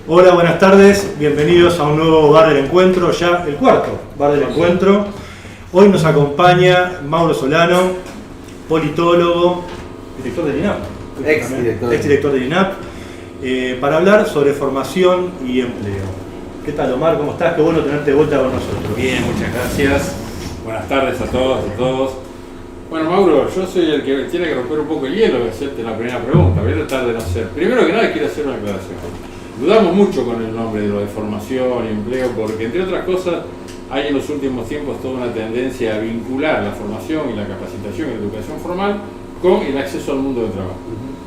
Hola, buenas tardes, bienvenidos a un nuevo Bar del Encuentro, ya el cuarto Bar del Encuentro. Hoy nos acompaña Mauro Solano, politólogo, director del INAP, ex-director del INAP, para hablar sobre formación y empleo. ¿Qué tal, Omar? ¿Cómo estás? Qué bueno tenerte de vuelta con nosotros. Bien, muchas gracias. Buenas tardes a todos y a todos. Bueno, Mauro, yo soy el que tiene que romper un poco el hielo y hacerte la primera pregunta. Voy a tratar de no ser. Primero que nada, quiero hacer una aclaración. Dudamos mucho con el nombre de lo de formación y empleo porque, entre otras cosas, hay en los últimos tiempos toda una tendencia a vincular la formación y la capacitación y la educación formal con el acceso al mundo del trabajo.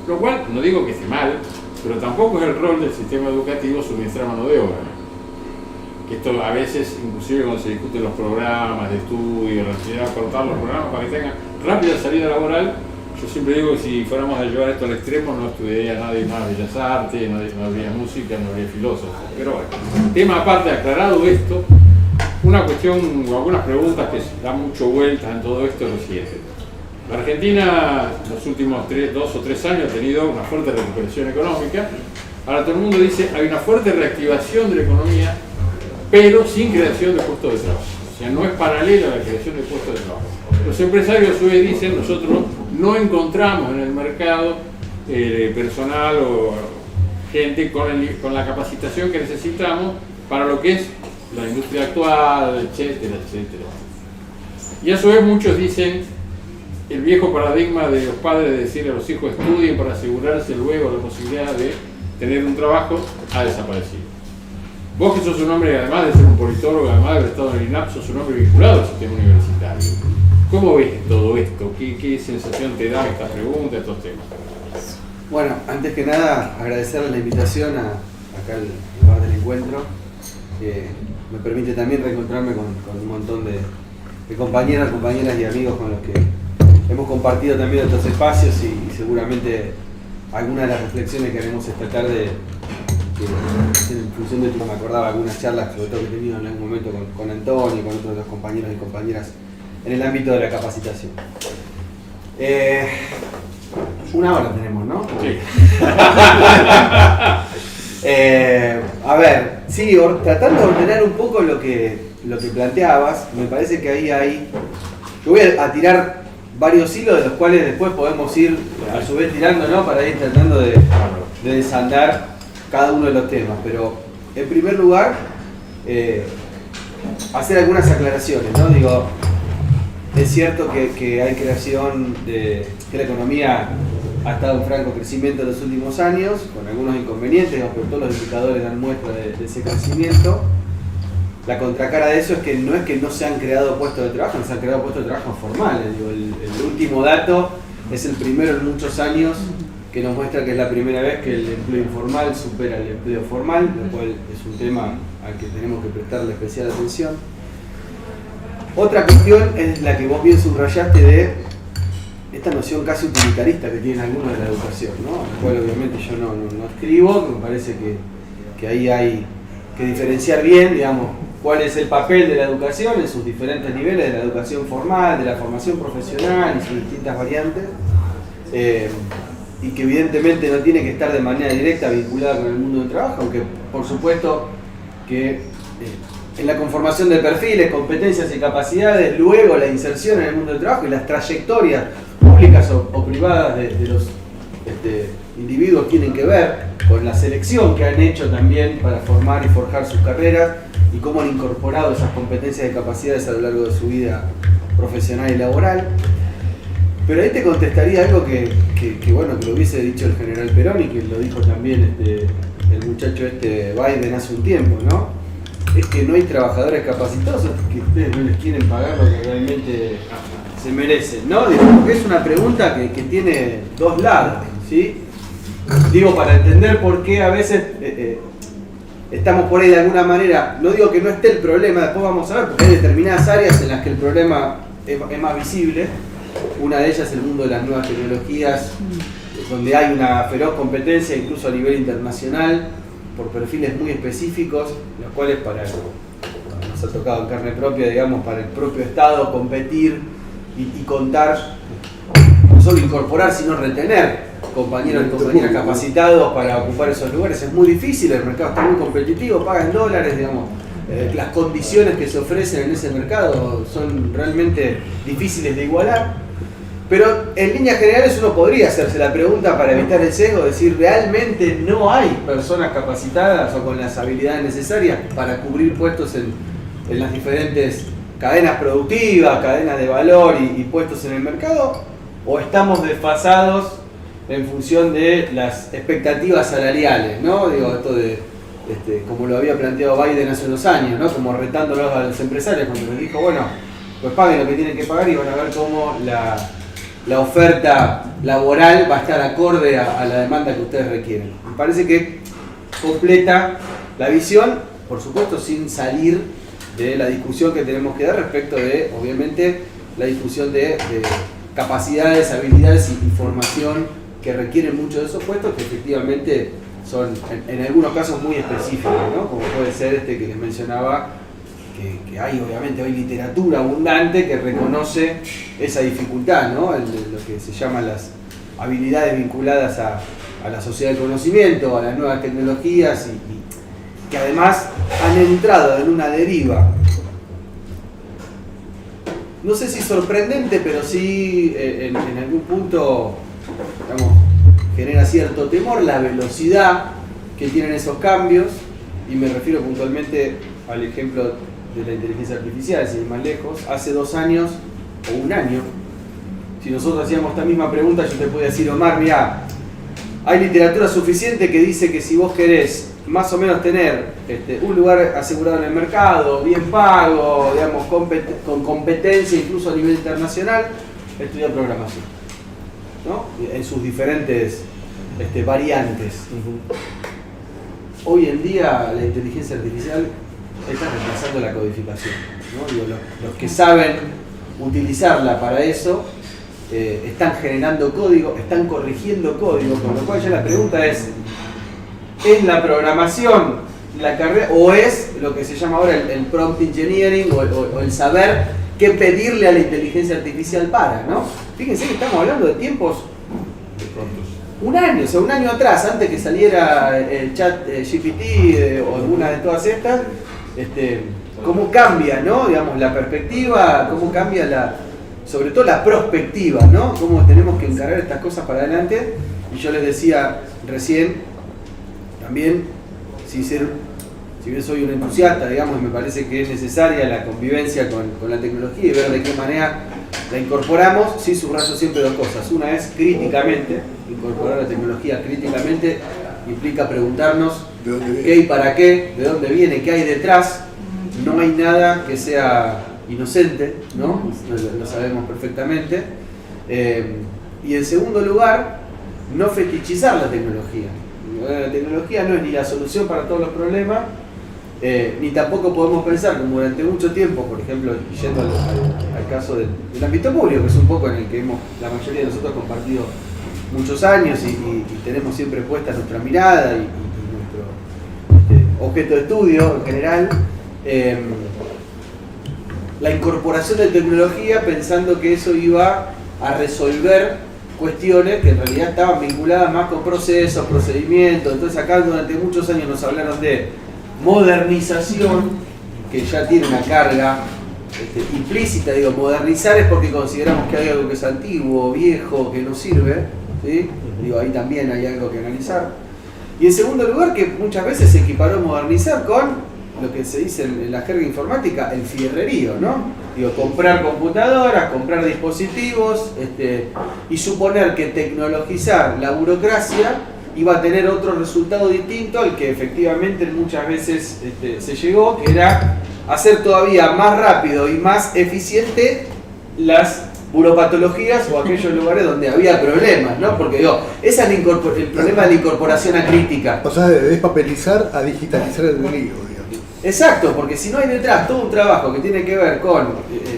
Lo cual, no digo que esté mal, pero tampoco es el rol del sistema educativo suministrar mano de obra. Que esto a veces, inclusive cuando se discuten los programas de estudio, la necesidad de cortar los programas para que tengan rápida salida laboral, yo siempre digo que si fuéramos a llevar esto al extremo no estudiaría nadie más Bellas Artes, no habría música, no habría filósofos. Pero bueno, tema aparte, aclarado esto, una cuestión o algunas preguntas que dan mucho vueltas en todo esto es lo siguiente. La Argentina en los últimos 2 o 3 años ha tenido una fuerte recuperación económica. Ahora todo el mundo dice hay una fuerte reactivación de la economía, pero sin creación de puestos de trabajo. O sea, no es paralela a la creación de puestos de trabajo. Los empresarios a su vez dicen, nosotros no encontramos en el mercado personal o gente con la capacitación que necesitamos para lo que es la industria actual, etcétera, etcétera. Y a su vez muchos dicen, el viejo paradigma de los padres de decirle a los hijos estudien para asegurarse luego la posibilidad de tener un trabajo ha desaparecido. Vos que sos un hombre, además de ser un politólogo, además de haber estado en el INAP, sos un hombre vinculado al sistema universitario. ¿Cómo ves todo esto? ¿Qué sensación te da esta pregunta, estos temas? Bueno, antes que nada, agradecerles la invitación acá al Bar del Encuentro. Me permite también reencontrarme con un montón de compañeras y amigos con los que hemos compartido también estos espacios y seguramente algunas de las reflexiones que haremos esta tarde en función de esto me acordaba algunas charlas sobre todo que he tenido en algún momento con Antonio y con otros de los compañeros y compañeras en el ámbito de la capacitación. 1 hora tenemos, ¿no? Sí. A ver, sí, tratando de ordenar un poco lo que planteabas, me parece que ahí hay... Yo voy a tirar varios hilos de los cuales después podemos ir a su vez tirando, ¿no? Para ir tratando de desandar cada uno de los temas, pero en primer lugar hacer algunas aclaraciones, ¿no? Digo, es cierto que hay creación que la economía ha estado en franco crecimiento en los últimos años, con algunos inconvenientes, pero todos los indicadores dan muestra de ese crecimiento. La contracara de eso es que no se han creado puestos de trabajo, no se han creado puestos de trabajo formales. Digo, el último dato es el primero en muchos años que nos muestra que es la primera vez que el empleo informal supera el empleo formal, lo cual es un tema al que tenemos que prestarle especial atención. Otra cuestión es la que vos bien subrayaste de esta noción casi utilitarista que tienen algunos de la educación, ¿no? La cual obviamente yo no escribo, me parece que ahí hay que diferenciar bien, digamos, cuál es el papel de la educación en sus diferentes niveles, de la educación formal, de la formación profesional y sus distintas variantes. Y que evidentemente no tiene que estar de manera directa vinculada con el mundo del trabajo, aunque por supuesto que en la conformación de perfiles, competencias y capacidades, luego la inserción en el mundo del trabajo y las trayectorias públicas o privadas de los individuos tienen que ver con la selección que han hecho también para formar y forjar sus carreras y cómo han incorporado esas competencias y capacidades a lo largo de su vida profesional y laboral. Pero ahí te contestaría algo que lo hubiese dicho el general Perón y que lo dijo también el muchacho Biden hace un tiempo, ¿no? Es que no hay trabajadores capacitados, que ustedes no les quieren pagar lo que realmente se merecen, ¿no? Porque es una pregunta que tiene dos lados, ¿sí? Digo, para entender por qué a veces estamos por ahí de alguna manera, no digo que no esté el problema, después vamos a ver, porque hay determinadas áreas en las que el problema es más visible. Una de ellas es el mundo de las nuevas tecnologías, donde hay una feroz competencia incluso a nivel internacional por perfiles muy específicos, los cuales nos ha tocado en carne propia, digamos, para el propio Estado competir y contar, no solo incorporar, sino retener compañeros y compañeras capacitados para ocupar esos lugares. Es muy difícil, el mercado está muy competitivo, pagan dólares, digamos. Las condiciones que se ofrecen en ese mercado son realmente difíciles de igualar. Pero en líneas generales uno podría hacerse la pregunta para evitar el sesgo, decir, ¿realmente no hay personas capacitadas o con las habilidades necesarias para cubrir puestos en las diferentes cadenas productivas, cadenas de valor y puestos en el mercado? ¿O estamos desfasados en función de las expectativas salariales, ¿no? Digo, esto de, como lo había planteado Biden hace unos años, ¿no? Como retándolos a los empresarios cuando les dijo, bueno, pues paguen lo que tienen que pagar y van a ver cómo la oferta laboral va a estar acorde a la demanda que ustedes requieren. Me parece que completa la visión, por supuesto sin salir de la discusión que tenemos que dar respecto de, obviamente, la discusión de capacidades, habilidades y formación que requieren mucho de esos puestos, que efectivamente son en algunos casos muy específicos, ¿no? Como puede ser que les mencionaba, que hay obviamente hoy literatura abundante que reconoce esa dificultad, ¿no? Lo que se llaman las habilidades vinculadas a la sociedad del conocimiento, a las nuevas tecnologías y que además han entrado en una deriva, no sé si sorprendente, pero sí en algún punto, digamos, genera cierto temor la velocidad que tienen esos cambios, y me refiero puntualmente al ejemplo de la inteligencia artificial, sin ir más lejos. Hace 2 años o 1 año, si nosotros hacíamos esta misma pregunta, yo te podía decir, Omar, mira, hay literatura suficiente que dice que si vos querés más o menos tener un lugar asegurado en el mercado, bien pago, digamos, con competencia incluso a nivel internacional, estudiar programación, ¿no? En sus diferentes variantes. Hoy en día la inteligencia artificial está reemplazando la codificación, ¿no? Digo, los que saben utilizarla para eso están generando código, están corrigiendo código, con lo cual ya la pregunta ¿es la programación la carrera o es lo que se llama ahora el prompt engineering o el saber qué pedirle a la inteligencia artificial para, ¿no? Fíjense que estamos hablando de tiempos un año, o sea, 1 año atrás, antes que saliera el chat GPT o alguna de todas estas, cómo cambia, ¿no? Digamos, la perspectiva, cómo cambia sobre todo la prospectiva, ¿no? Cómo tenemos que encarar estas cosas para adelante. Y yo les decía recién, también, si bien soy un entusiasta, digamos, y me parece que es necesaria la convivencia con la tecnología y ver de qué manera la incorporamos, sí subrayo siempre 2 cosas. Una es críticamente, incorporar la tecnología críticamente implica preguntarnos qué y para qué, de dónde viene, qué hay detrás. No hay nada que sea inocente, ¿no? Lo sabemos perfectamente. Y en segundo lugar, no fetichizar la tecnología. La tecnología no es ni la solución para todos los problemas, ni tampoco podemos pensar como durante mucho tiempo, por ejemplo, yendo al caso del ámbito público, que es un poco en el que la mayoría de nosotros compartido muchos años y tenemos siempre puesta nuestra mirada y nuestro objeto de estudio en general, la incorporación de tecnología pensando que eso iba a resolver cuestiones que en realidad estaban vinculadas más con procesos, procedimientos. Entonces acá durante muchos años nos hablaron de modernización, que ya tiene una carga implícita. Digo, modernizar es porque consideramos que hay algo que es antiguo, viejo, que no sirve, ¿sí? Digo, ahí también hay algo que analizar. Y en segundo lugar, que muchas veces se equiparó modernizar con lo que se dice en la jerga informática, el fierrerío, ¿no? Digo, comprar computadoras, comprar dispositivos, y suponer que tecnologizar la burocracia iba a tener otro resultado distinto al que efectivamente muchas veces se llegó, que era hacer todavía más rápido y más eficiente las buropatologías o aquellos lugares donde había problemas, ¿no? Porque digo, ese es el problema de la incorporación acrítica. O sea, de despapelizar a digitalizar el libro, digamos. Exacto, porque si no hay detrás todo un trabajo que tiene que ver con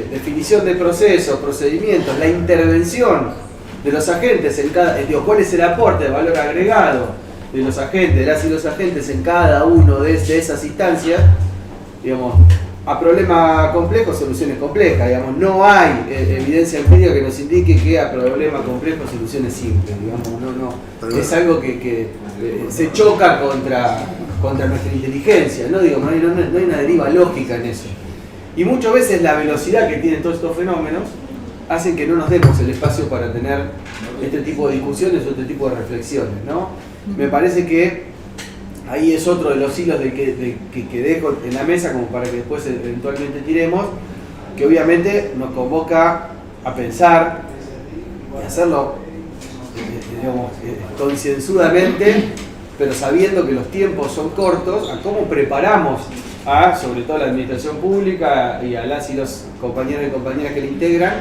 definición de procesos, procedimientos, la intervención de los agentes en cada, cuál es el aporte de valor agregado de los agentes, de las y los agentes en cada uno de esas instancias, digamos, a problema complejo, soluciones complejas, digamos. No hay evidencia empírica que nos indique que a problema complejo, soluciones simples, digamos. No. Es algo que se choca contra nuestra inteligencia, ¿no? Digo, no hay una deriva lógica en eso. Y muchas veces la velocidad que tienen todos estos fenómenos hacen que no nos demos el espacio para tener este tipo de discusiones o este tipo de reflexiones, ¿no? Me parece que ahí es otro de los hilos que dejo en la mesa como para que después eventualmente tiremos, que obviamente nos convoca a pensar y hacerlo digamos, concienzudamente, pero sabiendo que los tiempos son cortos, a cómo preparamos a, sobre todo, la administración pública y a las y los compañeros y compañeras que la integran,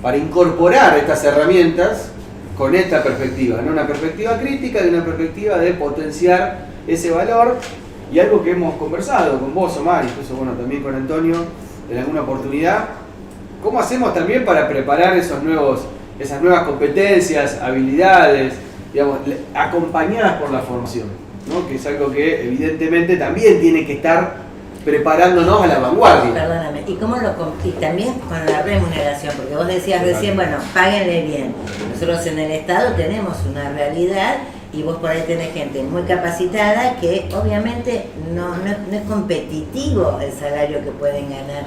para incorporar estas herramientas con esta perspectiva, ¿no? Una perspectiva crítica y una perspectiva de potenciar ese valor, y algo que hemos conversado con vos, Omar, incluso bueno, también con Antonio en alguna oportunidad, ¿cómo hacemos también para preparar esas nuevas competencias, habilidades, digamos, acompañadas por la formación, ¿no? Que es algo que evidentemente también tiene que estar preparándonos a la vanguardia. Perdóname, y también con la remuneración, porque vos decías recién, bueno, páguenle bien. Nosotros en el Estado tenemos una realidad y vos por ahí tenés gente muy capacitada que obviamente no es competitivo el salario que pueden ganar.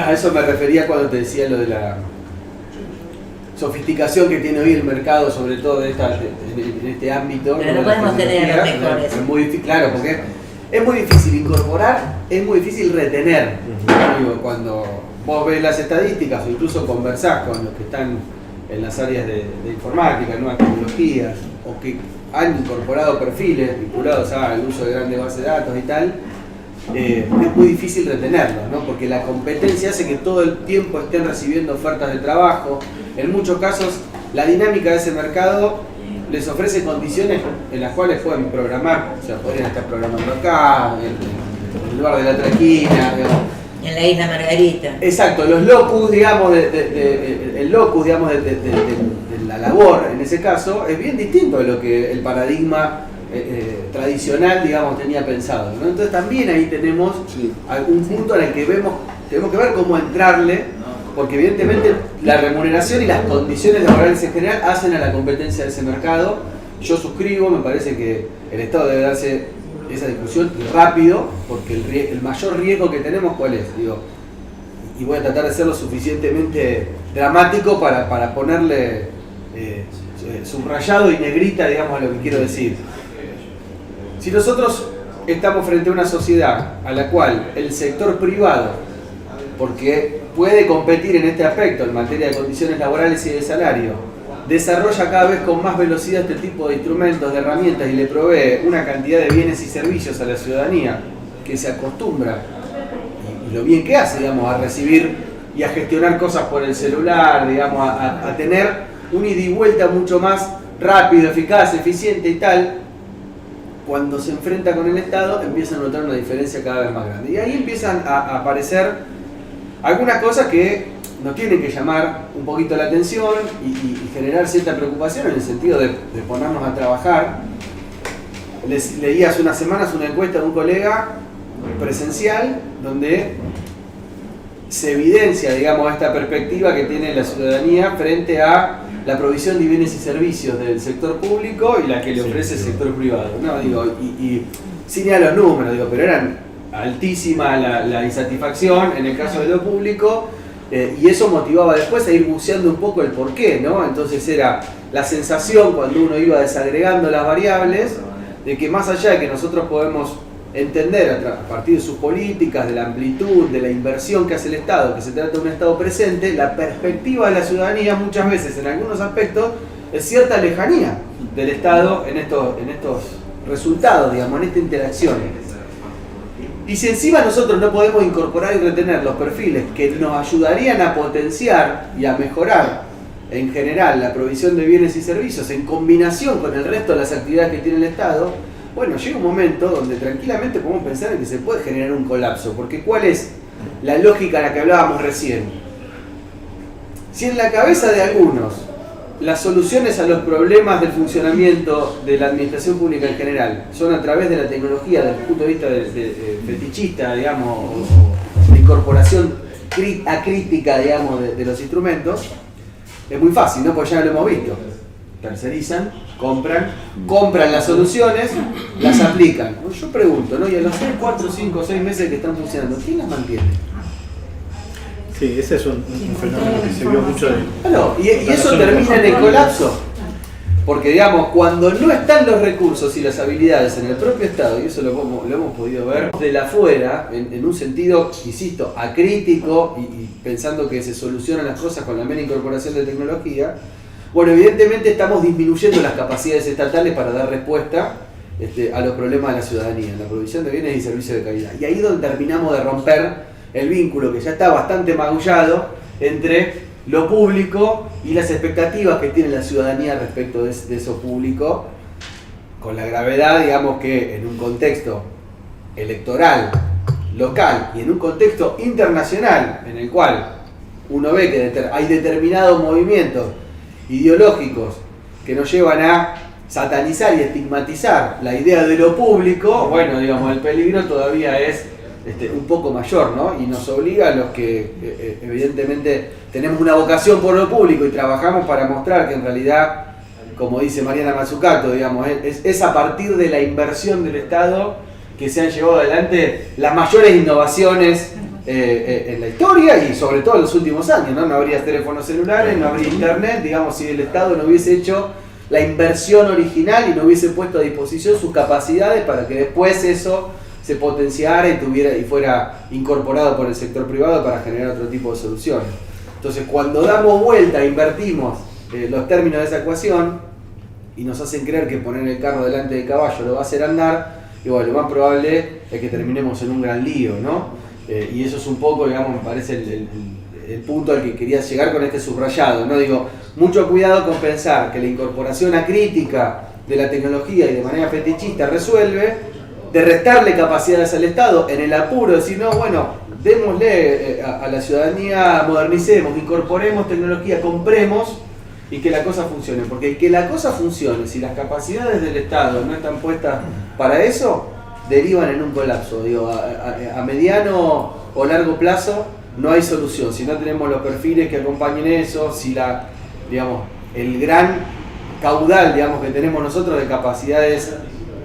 A eso me refería cuando te decía lo de la sofisticación que tiene hoy el mercado, sobre todo en este ámbito. Pero no podemos tener a los mejores. Es muy difícil, claro, porque es muy difícil incorporar, es muy difícil retener. Digo, cuando vos ves las estadísticas o incluso conversás con los que están en las áreas de informática, nuevas tecnologías, o que han incorporado perfiles vinculados al uso de grandes bases de datos y tal, es muy difícil retenerlos, ¿no? Porque la competencia hace que todo el tiempo estén recibiendo ofertas de trabajo. En muchos casos, la dinámica de ese mercado les ofrece condiciones en las cuales pueden programar, o sea, podrían estar programando acá, en el lugar de la otra esquina, digamos. En la isla Margarita. Exacto, los locus, digamos, el locus, digamos, de la labor, en ese caso, es bien distinto de lo que el paradigma tradicional, digamos, tenía pensado, ¿no? Entonces también ahí tenemos algún punto en el que tenemos que ver cómo entrarle, porque evidentemente la remuneración y las condiciones laborales en general hacen a la competencia de ese mercado. Yo suscribo, me parece que el Estado debe darse esa discusión rápido, porque el mayor riesgo que tenemos, ¿cuál es? Digo, y voy a tratar de ser lo suficientemente dramático para ponerle subrayado y negrita, digamos, a lo que quiero decir. Si nosotros estamos frente a una sociedad a la cual el sector privado, porque puede competir en este aspecto en materia de condiciones laborales y de salario, desarrolla cada vez con más velocidad este tipo de instrumentos, de herramientas y le provee una cantidad de bienes y servicios a la ciudadanía que se acostumbra, y lo bien que hace, digamos, a recibir y a gestionar cosas por el celular, digamos, a tener un ida y vuelta mucho más rápido, eficaz, eficiente y tal, cuando se enfrenta con el Estado empieza a notar una diferencia cada vez más grande. Y ahí empiezan a aparecer algunas cosas que nos tienen que llamar un poquito la atención y generar cierta preocupación en el sentido de ponernos a trabajar. Leí hace unas semanas una encuesta de un colega presencial donde se evidencia, digamos, esta perspectiva que tiene la ciudadanía frente a la provisión de bienes y servicios del sector público y la que le ofrece el sector privado, ¿no? Digo, y sin ir a los números, digo, pero eran altísima la insatisfacción en el caso de lo público, y eso motivaba después a ir buceando un poco el porqué, ¿no? Entonces era la sensación, cuando uno iba desagregando las variables, de que más allá de que nosotros podemos entender a partir de sus políticas, de la amplitud, de la inversión que hace el Estado, que se trata de un Estado presente, la perspectiva de la ciudadanía muchas veces, en algunos aspectos, es cierta lejanía del Estado en estos resultados, digamos, en esta interacción. Y si encima nosotros no podemos incorporar y retener los perfiles que nos ayudarían a potenciar y a mejorar en general la provisión de bienes y servicios en combinación con el resto de las actividades que tiene el Estado, bueno, llega un momento donde tranquilamente podemos pensar en que se puede generar un colapso, porque ¿cuál es la lógica de la que hablábamos recién? Si en la cabeza de algunos las soluciones a los problemas del funcionamiento de la administración pública en general son a través de la tecnología desde el punto de vista fetichista, digamos, la incorporación acrítica, digamos, de los instrumentos, es muy fácil, ¿no? Porque ya lo hemos visto. Tercerizan, compran las soluciones, las aplican. Yo pregunto, ¿no? Y a los 3, 4, 5, 6 meses que están funcionando, ¿quién las mantiene? Sí, ese es un fenómeno que se vio mucho de... Claro, y eso termina en el colapso. Porque, digamos, cuando no están los recursos y las habilidades en el propio Estado, y eso lo hemos podido ver de la afuera, en un sentido, insisto, acrítico y pensando que se solucionan las cosas con la mera incorporación de tecnología, bueno, evidentemente estamos disminuyendo las capacidades estatales para dar respuesta a los problemas de la ciudadanía, en la provisión de bienes y servicios de calidad. Y ahí es donde terminamos de romper el vínculo que ya está bastante magullado entre lo público y las expectativas que tiene la ciudadanía respecto de eso público, con la gravedad, digamos, que en un contexto electoral, local y en un contexto internacional, en el cual uno ve que hay determinados movimientos ideológicos que nos llevan a satanizar y estigmatizar la idea de lo público, bueno, digamos, el peligro todavía es un poco mayor, ¿no? Y nos obliga a los que evidentemente tenemos una vocación por lo público y trabajamos para mostrar que en realidad, como dice Mariana Mazzucato, digamos, es a partir de la inversión del Estado que se han llevado adelante las mayores innovaciones en la historia y sobre todo en los últimos años, ¿no? No habría teléfonos celulares, no habría internet, digamos, si el Estado no hubiese hecho la inversión original y no hubiese puesto a disposición sus capacidades para que después eso se potenciara y fuera incorporado por el sector privado para generar otro tipo de soluciones. Entonces, cuando damos vuelta, invertimos los términos de esa ecuación y nos hacen creer que poner el carro delante del caballo lo va a hacer andar, y bueno, lo más probable es que terminemos en un gran lío, ¿no? Y eso es un poco, digamos, me parece el punto al que quería llegar con este subrayado, ¿no? Digo, mucho cuidado con pensar que la incorporación acrítica de la tecnología y de manera fetichista resuelve, de restarle capacidades al Estado en el apuro, de decir, no, bueno, démosle a la ciudadanía, modernicemos, incorporemos tecnología, compremos y que la cosa funcione. Porque que la cosa funcione, si las capacidades del Estado no están puestas para eso, derivan en un colapso. Digo, a mediano o largo plazo no hay solución. Si no tenemos los perfiles que acompañen eso, si el gran caudal, digamos, que tenemos nosotros de capacidades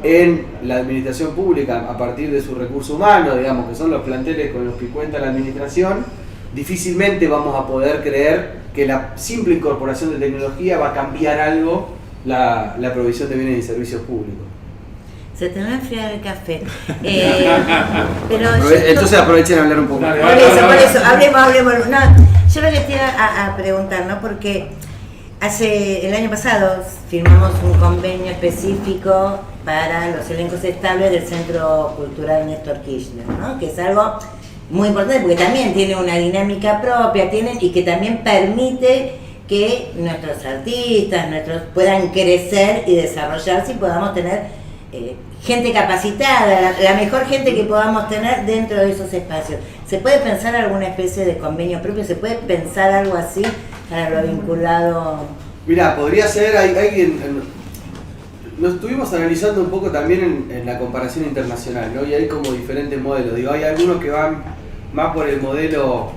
en la administración pública a partir de su recurso humano, digamos, que son los planteles con los que cuenta la administración, difícilmente vamos a poder creer que la simple incorporación de tecnología va a cambiar algo la provisión de bienes y servicios públicos. Se te va a enfriar el café. Entonces aprovechen a hablar un poco. Por eso, hablemos. No, yo lo que te iba a preguntar, ¿no? Porque el año pasado firmamos un convenio específico para los elencos estables del Centro Cultural Néstor Kirchner, ¿no? Que es algo muy importante porque también tiene una dinámica propia, y que también permite que nuestros artistas puedan crecer y desarrollarse y podamos tener gente capacitada, la mejor gente que podamos tener dentro de esos espacios. ¿Se puede pensar alguna especie de convenio propio? ¿Se puede pensar algo así para lo vinculado? Mirá, podría ser, lo estuvimos analizando un poco también en la comparación internacional, ¿no? Y hay como diferentes modelos. Digo, hay algunos que van más por el modelo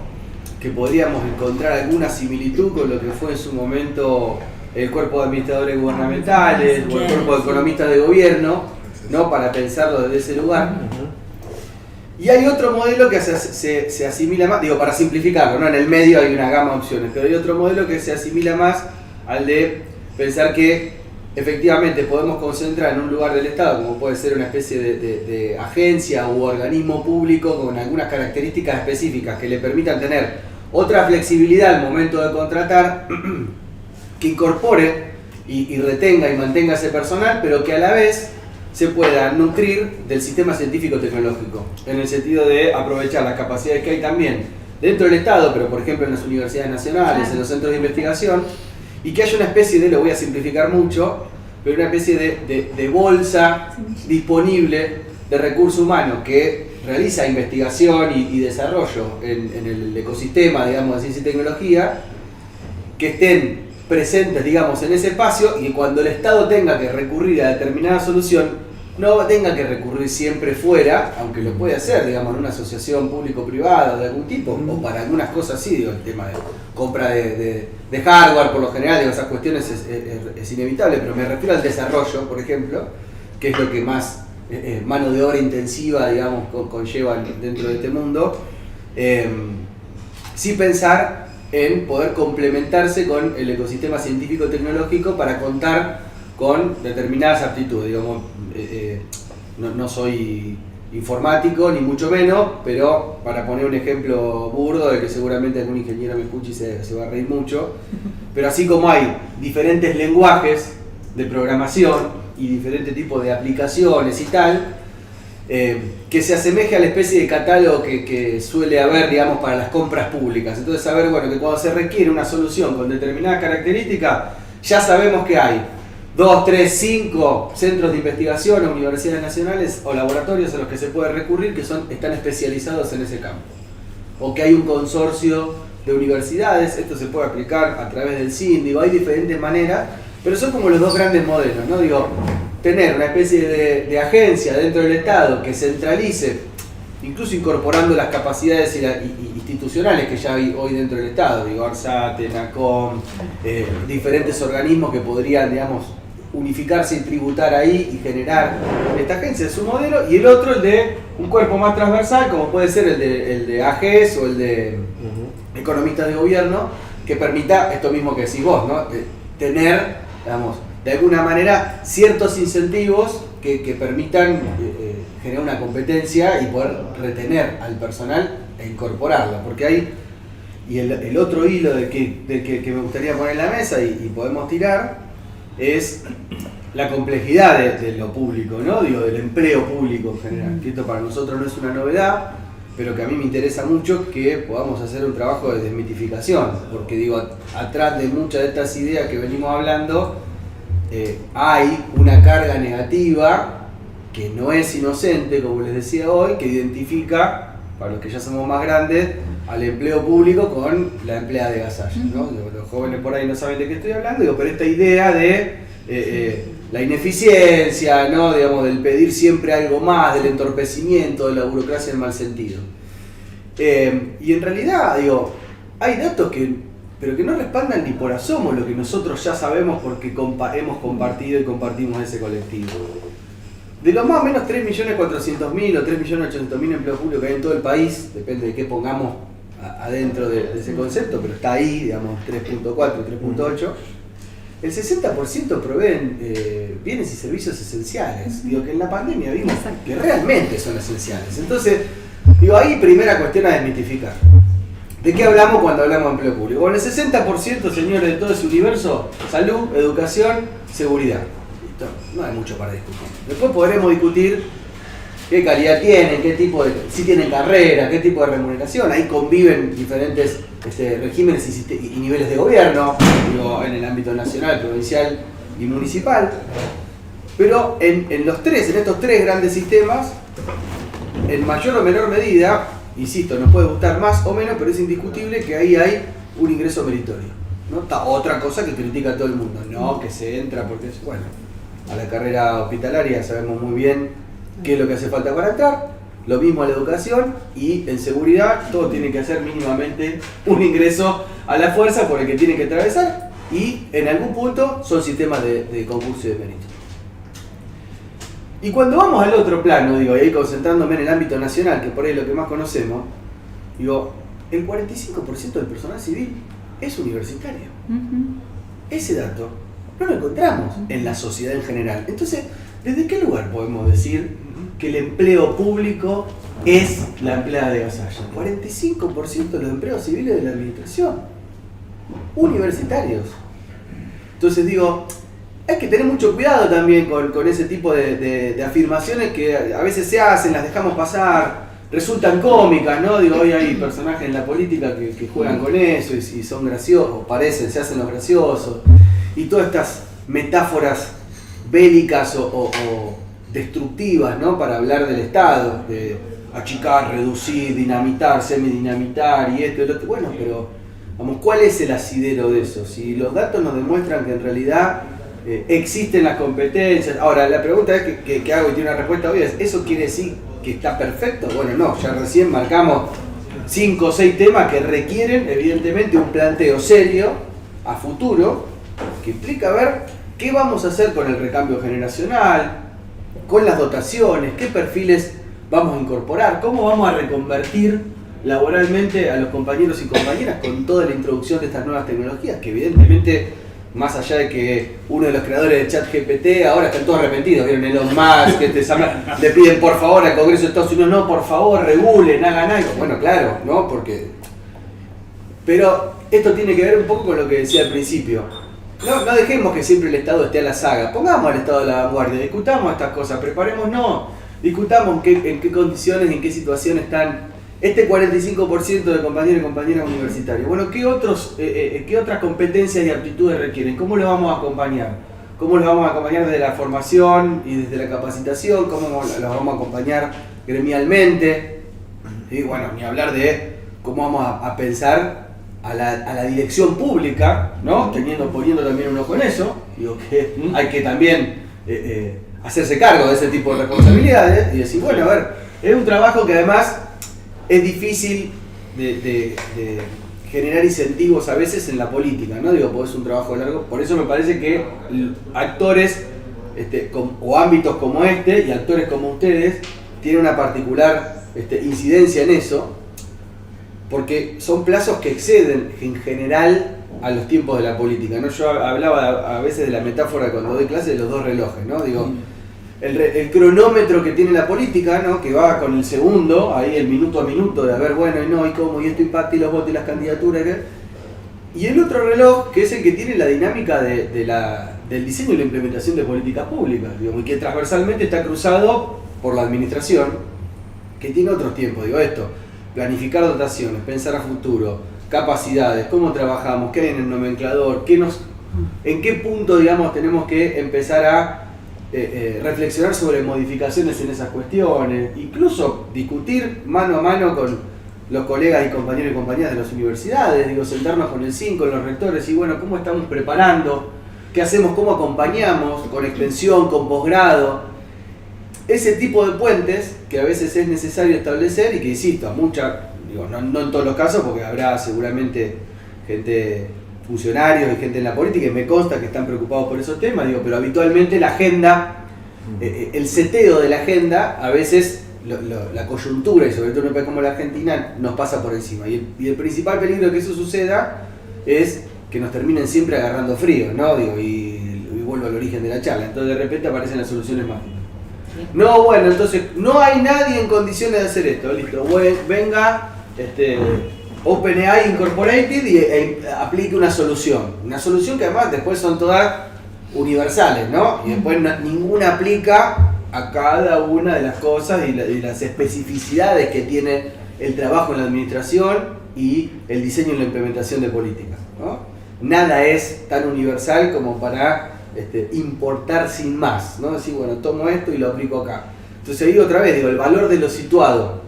que podríamos encontrar alguna similitud con lo que fue en su momento el cuerpo de administradores gubernamentales o el cuerpo de economistas de gobierno, ¿no? Para pensarlo desde ese lugar. Y hay otro modelo que se asimila más, digo, para simplificarlo, ¿no? En el medio hay una gama de opciones, pero hay otro modelo que se asimila más al de pensar que efectivamente podemos concentrar en un lugar del Estado, como puede ser una especie de agencia u organismo público con algunas características específicas que le permitan tener otra flexibilidad al momento de contratar, que incorpore y retenga y mantenga ese personal, pero que a la vez se pueda nutrir del sistema científico-tecnológico, en el sentido de aprovechar las capacidades que hay también dentro del Estado, pero por ejemplo en las universidades nacionales, en los centros de investigación, y que haya una especie de, lo voy a simplificar mucho, pero una especie de bolsa disponible de recurso humano que realiza investigación y desarrollo en el ecosistema, digamos, de ciencia y tecnología, que estén presentes, digamos, en ese espacio, y cuando el Estado tenga que recurrir a determinada solución, no tenga que recurrir siempre fuera, aunque lo puede hacer, digamos, en una asociación público-privada de algún tipo, o para algunas cosas sí, digo, el tema de compra de hardware por lo general, digo, esas cuestiones es inevitable, pero me refiero al desarrollo, por ejemplo, que es lo que más mano de obra intensiva, digamos, conlleva dentro de este mundo, sí pensar en poder complementarse con el ecosistema científico-tecnológico para contar con determinadas aptitudes, digamos. No soy informático, ni mucho menos, pero para poner un ejemplo burdo, de que seguramente algún ingeniero me escuche y se va a reír mucho, pero así como hay diferentes lenguajes de programación y diferentes tipos de aplicaciones y tal, que se asemeje a la especie de catálogo que suele haber, digamos, para las compras públicas. Entonces saber, bueno, que cuando se requiere una solución con determinadas características, ya sabemos que hay 2, 3, 5 centros de investigación o universidades nacionales o laboratorios a los que se puede recurrir que están especializados en ese campo. O que hay un consorcio de universidades, esto se puede aplicar a través del CIN, digo, hay diferentes maneras, pero son como los dos grandes modelos, ¿no? Digo, tener una especie de agencia dentro del Estado que centralice, incluso incorporando las capacidades institucionales que ya hay hoy dentro del Estado, digo, ARSAT, ENACOM, diferentes organismos que podrían, digamos, unificarse y tributar ahí y generar esta agencia, es su modelo, y el otro, el de un cuerpo más transversal, como puede ser el de AGES o el de economistas de gobierno, que permita esto mismo que decís vos, ¿no? Tener, digamos, de alguna manera ciertos incentivos que permitan generar una competencia y poder retener al personal e incorporarlo, porque hay, y el otro hilo del que me gustaría poner en la mesa y podemos tirar, es la complejidad de lo público, ¿no? Digo, del empleo público en general, que esto para nosotros no es una novedad, pero que a mí me interesa mucho que podamos hacer un trabajo de desmitificación, porque digo, atrás de muchas de estas ideas que venimos hablando, hay una carga negativa que no es inocente, como les decía hoy, que identifica, para los que ya somos más grandes, al empleo público con la empleada de Gasalla, ¿no? Los jóvenes por ahí no saben de qué estoy hablando, digo, pero esta idea de la ineficiencia, ¿no? Digamos, del pedir siempre algo más, del entorpecimiento, de la burocracia en mal sentido. Y en realidad, digo, hay datos pero que no respaldan ni por asomo lo que nosotros ya sabemos porque hemos compartido y compartimos ese colectivo. De los más o menos 3.400.000 o 3.800.000 empleos públicos que hay en todo el país, depende de qué pongamos adentro de ese concepto, pero está ahí, digamos, 3.4, 3.8, el 60% proveen bienes y servicios esenciales. Digo, que en la pandemia vimos que realmente son esenciales. Entonces, digo, ahí primera cuestión a desmitificar. ¿De qué hablamos cuando hablamos de empleo público? Bueno, el 60%, señores, de todo ese universo, salud, educación, seguridad. Listo, no hay mucho para discutir. Después podremos discutir qué calidad tienen, qué tipo de, si tienen carrera, qué tipo de remuneración. Ahí conviven diferentes regímenes y niveles de gobierno, digo, en el ámbito nacional, provincial y municipal. Pero en estos tres grandes sistemas, en mayor o menor medida, insisto, nos puede gustar más o menos, pero es indiscutible que ahí hay un ingreso meritorio, ¿no? Está otra cosa que critica todo el mundo, no, que se entra porque es, bueno, a la carrera hospitalaria sabemos muy bien qué es lo que hace falta para entrar, lo mismo a la educación, y en seguridad todo tiene que hacer mínimamente un ingreso a la fuerza por el que tiene que atravesar, y en algún punto son sistemas de concurso y de mérito. Y cuando vamos al otro plano, digo, y ahí concentrándome en el ámbito nacional, que por ahí es lo que más conocemos, digo, el 45% del personal civil es universitario. Ese dato no lo encontramos en la sociedad en general. Entonces, ¿desde qué lugar podemos decir que el empleo público es la empleada de Gasalla? 45% de los empleos civiles de la administración, universitarios. Entonces digo, hay que tener mucho cuidado también con ese tipo de afirmaciones que a veces se hacen, las dejamos pasar, resultan cómicas, ¿no? Digo, hoy hay personajes en la política que juegan con eso y son graciosos, se hacen los graciosos, y todas estas metáforas bélicas o destructivas, ¿no? Para hablar del Estado, de achicar, reducir, dinamitar, semidinamitar y esto y lo otro. Bueno, pero vamos, ¿cuál es el asidero de eso? Si los datos nos demuestran que en realidad existen las competencias. Ahora, la pregunta es que hago y tiene una respuesta obvia, es, ¿eso quiere decir que está perfecto? Bueno, no, ya recién marcamos 5 o 6 temas que requieren evidentemente un planteo serio a futuro, que implica ver qué vamos a hacer con el recambio generacional, con las dotaciones, qué perfiles vamos a incorporar, cómo vamos a reconvertir laboralmente a los compañeros y compañeras con toda la introducción de estas nuevas tecnologías, que evidentemente, más allá de que uno de los creadores de ChatGPT, ahora están todos arrepentidos, vieron Elon Musk, le piden por favor al Congreso de Estados Unidos, no, por favor, regulen, hagan algo. Bueno, claro, ¿no? Pero esto tiene que ver un poco con lo que decía al principio. No dejemos que siempre el Estado esté a la saga, pongamos al Estado a la vanguardia, discutamos estas cosas, preparémonos, discutamos en qué condiciones, en qué situación están este 45% de compañeros y compañeras universitarios. Bueno, ¿qué otras competencias y aptitudes requieren? ¿Cómo los vamos a acompañar? ¿Cómo los vamos a acompañar desde la formación y desde la capacitación? ¿Cómo los vamos a acompañar gremialmente? Y bueno, ni hablar de cómo vamos a pensar a la dirección pública, ¿no? Poniendo también un ojo en eso. Digo que hay que también hacerse cargo de ese tipo de responsabilidades y decir, bueno, a ver, es un trabajo que además es difícil de generar incentivos a veces en la política, ¿no? Digo, porque es un trabajo largo. Por eso me parece que actores o ámbitos como este y actores como ustedes tienen una particular incidencia en eso, porque son plazos que exceden en general a los tiempos de la política, ¿no? Yo hablaba a veces de la metáfora cuando doy clase de los 2 relojes, ¿no? Digo, el cronómetro que tiene la política, ¿no? Que va con el segundo, ahí el minuto a minuto, de a ver, bueno, y no, y cómo, y esto impacta, y los votos, y las candidaturas, y el otro reloj, que es el que tiene la dinámica del diseño y la implementación de políticas públicas, digamos, y que transversalmente está cruzado por la administración, que tiene otros tiempos, digo esto, planificar dotaciones, pensar a futuro, capacidades, cómo trabajamos, qué hay en el nomenclador, en qué punto, digamos, tenemos que empezar a reflexionar sobre modificaciones en esas cuestiones, incluso discutir mano a mano con los colegas y compañeros y compañeras de las universidades, digo, sentarnos con el CIN, con los rectores y bueno, cómo estamos preparando, qué hacemos, cómo acompañamos, con extensión, con posgrado, ese tipo de puentes que a veces es necesario establecer y que, insisto, no en todos los casos, porque habrá seguramente funcionarios y gente en la política, y me consta que están preocupados por esos temas, pero habitualmente la agenda, el seteo de la agenda, a veces la coyuntura, y sobre todo en un país como la Argentina, nos pasa por encima. Y el principal peligro de que eso suceda es que nos terminen siempre agarrando frío, ¿no? Y vuelvo al origen de la charla. Entonces de repente aparecen las soluciones mágicas. No, bueno, entonces no hay nadie en condiciones de hacer esto, listo, venga, OpenAI Incorporated y aplique una solución que además después son todas universales, ¿no? Y después ninguna aplica a cada una de las cosas y las especificidades que tiene el trabajo en la administración y el diseño y la implementación de políticas, ¿no? Nada es tan universal como para importar sin más, ¿no? Decir, bueno, tomo esto y lo aplico acá. Entonces ahí otra vez, el valor de lo situado,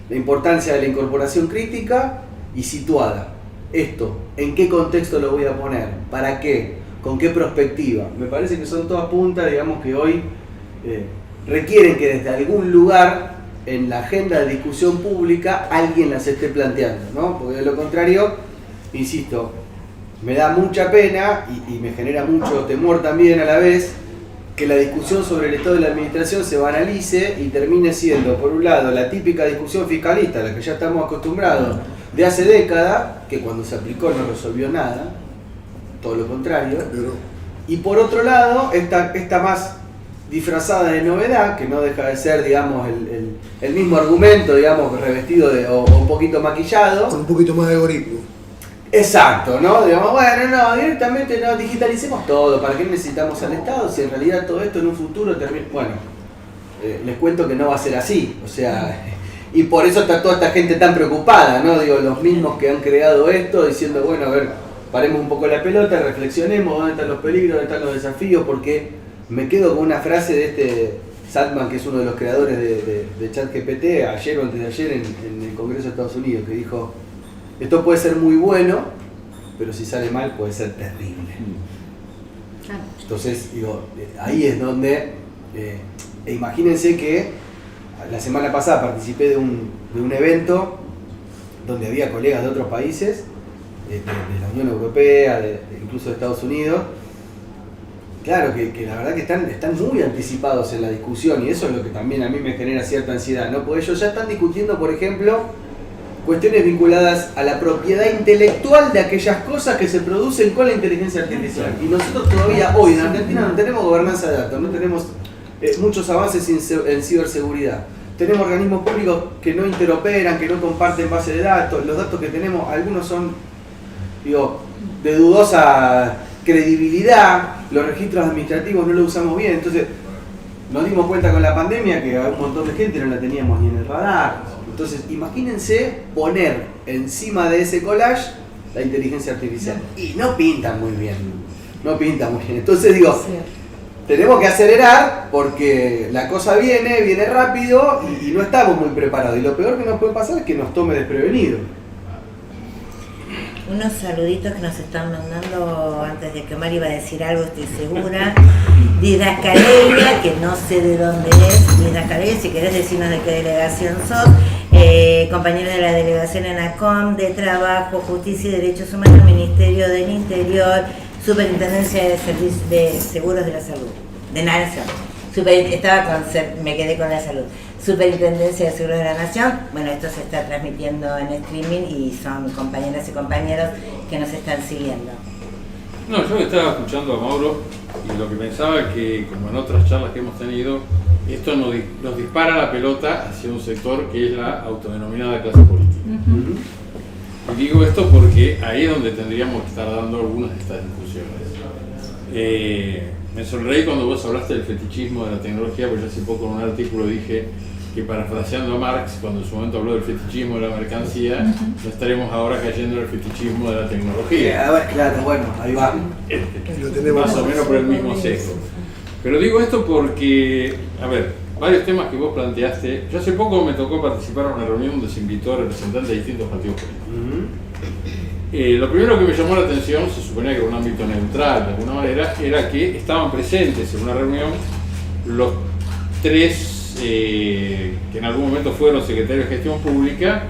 la importancia de la incorporación crítica y situada. Esto, ¿en qué contexto lo voy a poner? ¿Para qué? ¿Con qué perspectiva? Me parece que son todas puntas, digamos, que hoy requieren que desde algún lugar en la agenda de discusión pública alguien las esté planteando, ¿no? Porque de lo contrario, insisto, me da mucha pena y me genera mucho temor también a la vez que la discusión sobre el estado de la administración se banalice y termine siendo, por un lado, la típica discusión fiscalista a la que ya estamos acostumbrados de hace décadas, que cuando se aplicó no resolvió nada, todo lo contrario, y por otro lado, esta más disfrazada de novedad, que no deja de ser, digamos, el mismo argumento, digamos, revestido o un poquito maquillado. Con un poquito más de algoritmo. Exacto, ¿no? Digamos, bueno, no, directamente no, digitalicemos todo, ¿para qué necesitamos al Estado? Si en realidad todo esto en un futuro termina... Bueno, les cuento que no va a ser así, o sea, y por eso está toda esta gente tan preocupada, ¿no? Digo, los mismos que han creado esto, diciendo, bueno, a ver, paremos un poco la pelota, reflexionemos, ¿dónde están los peligros, dónde están los desafíos? Porque me quedo con una frase de Saltman, que es uno de los creadores de ChatGPT, ayer o antes de ayer en el Congreso de Estados Unidos, que dijo: esto puede ser muy bueno, pero si sale mal puede ser terrible. Entonces, digo, ahí es donde, imagínense que la semana pasada participé de un evento donde había colegas de otros países, de la Unión Europea, incluso de Estados Unidos. Claro que la verdad que están muy anticipados en la discusión, y eso es lo que también a mí me genera cierta ansiedad, ¿no? Porque ellos ya están discutiendo, por ejemplo, cuestiones vinculadas a la propiedad intelectual de aquellas cosas que se producen con la inteligencia artificial. Y nosotros todavía hoy en Argentina no tenemos gobernanza de datos, no tenemos muchos avances en ciberseguridad. Tenemos organismos públicos que no interoperan, que no comparten base de datos. Los datos que tenemos, algunos son, de dudosa credibilidad. Los registros administrativos no los usamos bien. Entonces, nos dimos cuenta con la pandemia que a un montón de gente no la teníamos ni en el radar. Entonces, imagínense poner encima de ese collage la inteligencia artificial. Y no pinta muy bien. No pinta muy bien. Entonces digo, tenemos que acelerar porque la cosa viene rápido y no estamos muy preparados. Y lo peor que nos puede pasar es que nos tome desprevenidos. Unos saluditos que nos están mandando antes de que Omar iba a decir algo, estoy segura. Didascaleia, que no sé de dónde es. Didascaleia, si querés decirnos de qué delegación sos. Compañero de la delegación en ACOM, de Trabajo, Justicia y Derechos Humanos, Ministerio del Interior, Superintendencia de Seguros de la Salud, de Nación. Me quedé con la salud. Superintendencia de Seguros de la Nación. Bueno, esto se está transmitiendo en streaming y son compañeras y compañeros que nos están siguiendo. No, yo estaba escuchando a Mauro y lo que pensaba es que, como en otras charlas que hemos tenido, esto nos dispara la pelota hacia un sector que es la autodenominada clase política. Y digo esto porque ahí es donde tendríamos que estar dando algunas de estas discusiones. Me sonreí cuando vos hablaste del fetichismo de la tecnología, porque yo hace poco en un artículo dije que, parafraseando a Marx, cuando en su momento habló del fetichismo de la mercancía, no estaremos ahora cayendo en el fetichismo de la tecnología. Claro, bueno, ahí va. Más o menos por el mismo sesgo. Pero digo esto porque, a ver, varios temas que vos planteaste. Yo hace poco me tocó participar en una reunión donde se invitó a representantes de distintos partidos políticos. Lo primero que me llamó la atención, se suponía que era un ámbito neutral de alguna manera, era que estaban presentes en una reunión los tres que en algún momento fueron secretarios de gestión pública,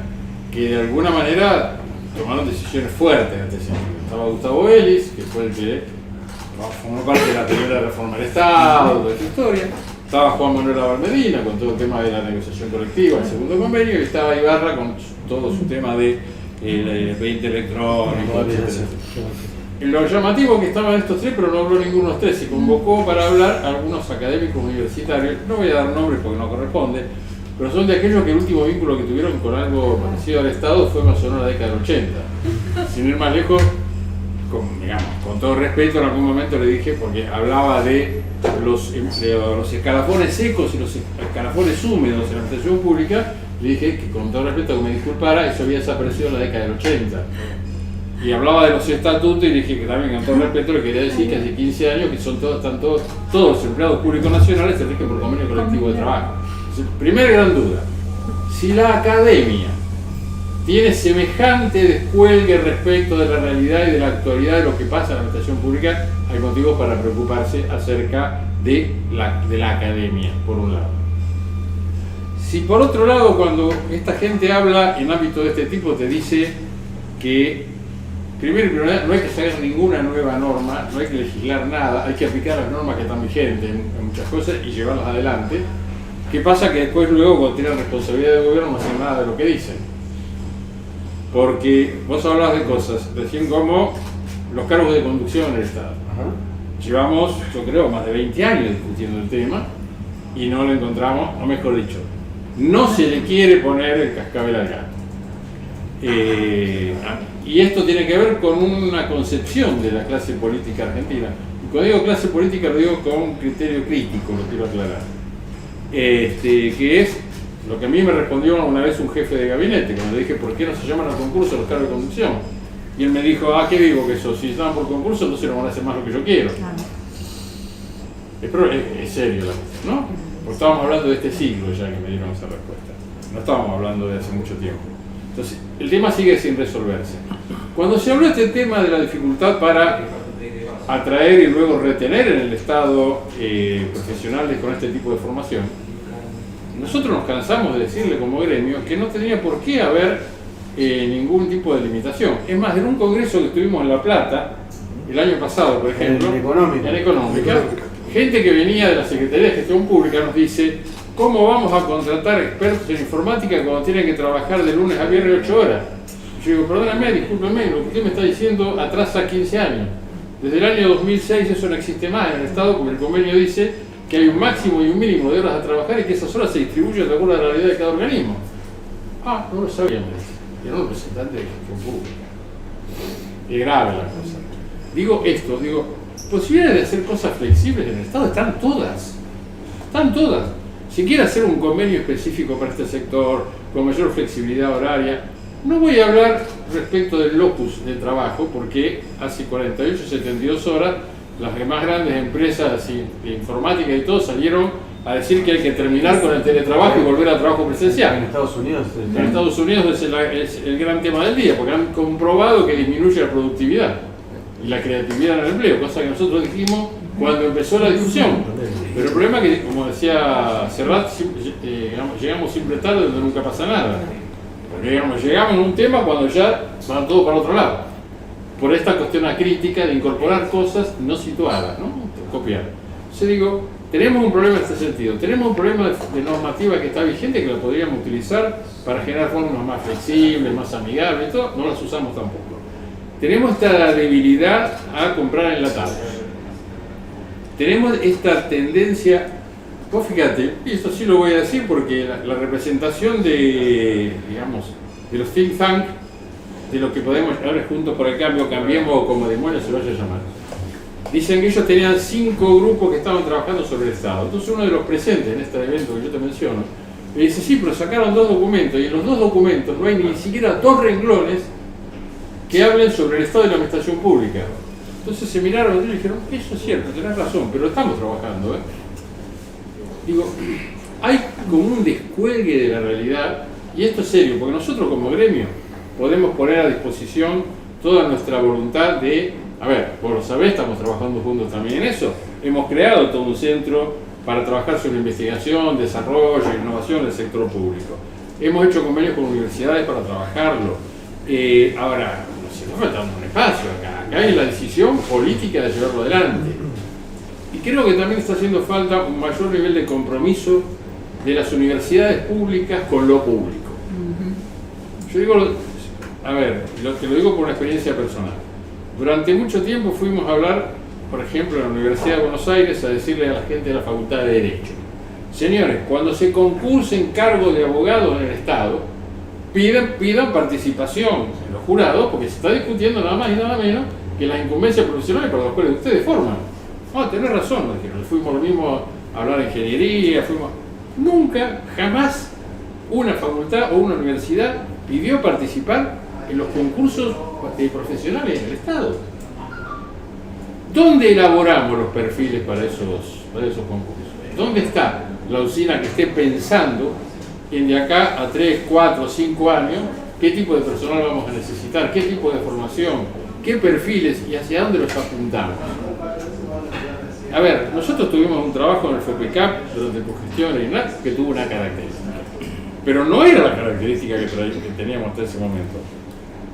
que de alguna manera tomaron decisiones fuertes en este sentido. Estaba Gustavo Vélez, que fue el que formó parte de la primera reforma del Estado, toda esta historia. Estaba Juan Manuel Abarmedina con todo el tema de la negociación colectiva, el segundo convenio, y estaba Ibarra con todo su tema de el 20 electrónico, etc. Lo llamativo que estaban estos tres, pero no habló ninguno de los tres, se convocó para hablar a algunos académicos universitarios, no voy a dar nombres porque no corresponde, pero son de aquellos que el último vínculo que tuvieron con algo parecido al Estado fue más o menos en la década del 80. Sin ir más lejos, con todo respeto, en algún momento le dije, porque hablaba de los escalafones secos y los escalafones húmedos en la administración pública, le dije que con todo respeto que me disculpara, eso había desaparecido en la década del 80. Y hablaba de los estatutos y le dije que también con todo respeto le quería decir que hace 15 años que están todos los empleados públicos nacionales se rigen por convenio colectivo de trabajo. Entonces, primera gran duda, si la academia tiene semejante descuelgue respecto de la realidad y de la actualidad de lo que pasa en la administración pública, hay motivos para preocuparse acerca de la academia, por un lado. Si por otro lado, cuando esta gente habla en ámbito de este tipo, te dice que primero no hay que sacar ninguna nueva norma, no hay que legislar nada, hay que aplicar las normas que están vigentes en muchas cosas y llevarlas adelante. ¿Qué pasa? Que después luego cuando tienen responsabilidad de gobierno no hacen nada de lo que dicen. Porque vos hablas de cosas, recién como los cargos de conducción en el Estado. Llevamos, yo creo, más de 20 años discutiendo el tema y no lo encontramos, o mejor dicho, no se le quiere poner el cascabel al gato. Y esto tiene que ver con una concepción de la clase política argentina. Y cuando digo clase política lo digo con un criterio crítico, lo quiero aclarar. Que es lo que a mí me respondió una vez un jefe de gabinete, cuando le dije ¿por qué no se llaman a concurso los cargos de conducción? Y él me dijo, qué vivo que eso, si estaban por concurso entonces no van a hacer más lo que yo quiero. Es serio la cosa, ¿no? Porque estábamos hablando de este siglo ya que me dieron esa respuesta. No estábamos hablando de hace mucho tiempo. Entonces, el tema sigue sin resolverse. Cuando se habló de este tema de la dificultad para atraer y luego retener en el Estado profesionales con este tipo de formación, nosotros nos cansamos de decirle como gremio que no tenía por qué haber ningún tipo de limitación. Es más, en un congreso que estuvimos en La Plata, el año pasado, por ejemplo, en Económica, gente que venía de la Secretaría de Gestión Pública nos dice: ¿cómo vamos a contratar expertos en informática cuando tienen que trabajar de lunes a viernes 8 horas? Yo digo, perdóname, discúlpeme, lo que usted me está diciendo atrasa 15 años. Desde el año 2006 eso no existe más en el Estado, porque el convenio dice que hay un máximo y un mínimo de horas a trabajar y que esas horas se distribuyen de acuerdo a la realidad de cada organismo. Ah, no lo sabía, me dice. Era un representante de Gestión Pública. Es grave la cosa. Digo esto, posibilidades de hacer cosas flexibles en el Estado están todas. Están todas. Si quiere hacer un convenio específico para este sector, con mayor flexibilidad horaria, no voy a hablar respecto del locus de trabajo, porque hace 48, 72 horas las más grandes empresas de informática y todo salieron a decir que hay que terminar con el teletrabajo y volver al trabajo presencial. En Estados Unidos. En Estados Unidos es el gran tema del día, porque han comprobado que disminuye la productividad y la creatividad en el empleo, cosa que nosotros dijimos cuando empezó la discusión. Pero el problema es que, como decía Serrat, llegamos siempre tarde donde nunca pasa nada. Porque llegamos a un tema cuando ya van todos para otro lado. Por esta cuestión crítica de incorporar cosas no situadas, ¿no? Copiar. Entonces digo, tenemos un problema en este sentido. Tenemos un problema de normativa que está vigente, que la podríamos utilizar para generar fórmulas más flexibles, más amigables y todo. No las usamos tampoco. Tenemos esta debilidad a comprar enlatados. Tenemos esta tendencia, vos fíjate, y esto sí lo voy a decir porque la representación de los think tank, de lo que podemos llamar Juntos por el Cambio, Cambiemos, como demonios se vaya a llamar, dicen que ellos tenían 5 grupos que estaban trabajando sobre el Estado. Entonces uno de los presentes en este evento que yo te menciono, me dice, sí, pero sacaron 2 documentos, y en los 2 documentos no hay ni siquiera 2 renglones que hablen sobre el Estado y la administración pública. Entonces se miraron y dijeron, eso es cierto, tenés razón, pero estamos trabajando. Digo, hay como un descuelgue de la realidad, y esto es serio, porque nosotros como gremio podemos poner a disposición toda nuestra voluntad de, vos lo sabés, estamos trabajando juntos también en eso. Hemos creado todo un centro para trabajar sobre investigación, desarrollo e innovación del sector público. Hemos hecho convenios con universidades para trabajarlo. Ahora, nos está faltando un espacio acá. Acá hay la decisión política de llevarlo adelante. Y creo que también está haciendo falta un mayor nivel de compromiso de las universidades públicas con lo público. Yo digo, te lo digo por una experiencia personal. Durante mucho tiempo fuimos a hablar, por ejemplo, en la Universidad de Buenos Aires, a decirle a la gente de la Facultad de Derecho: señores, cuando se concursen cargos de abogados en el Estado, pidan participación en los jurados, porque se está discutiendo nada más y nada menos que las incumbencias profesionales para las cuales ustedes forman. Tenés razón, nos dijeron. Fuimos lo mismo a hablar de ingeniería, Nunca, jamás, una facultad o una universidad pidió participar en los concursos profesionales en el Estado. ¿Dónde elaboramos los perfiles para esos concursos? ¿Dónde está la usina que esté pensando en de acá a 3, 4, 5 años qué tipo de personal vamos a necesitar, qué tipo de formación, qué perfiles y hacia dónde los apuntamos? Nosotros tuvimos un trabajo en el FOPECAP durante tu gestión en INAC que tuvo una característica, pero no era la característica que teníamos hasta ese momento.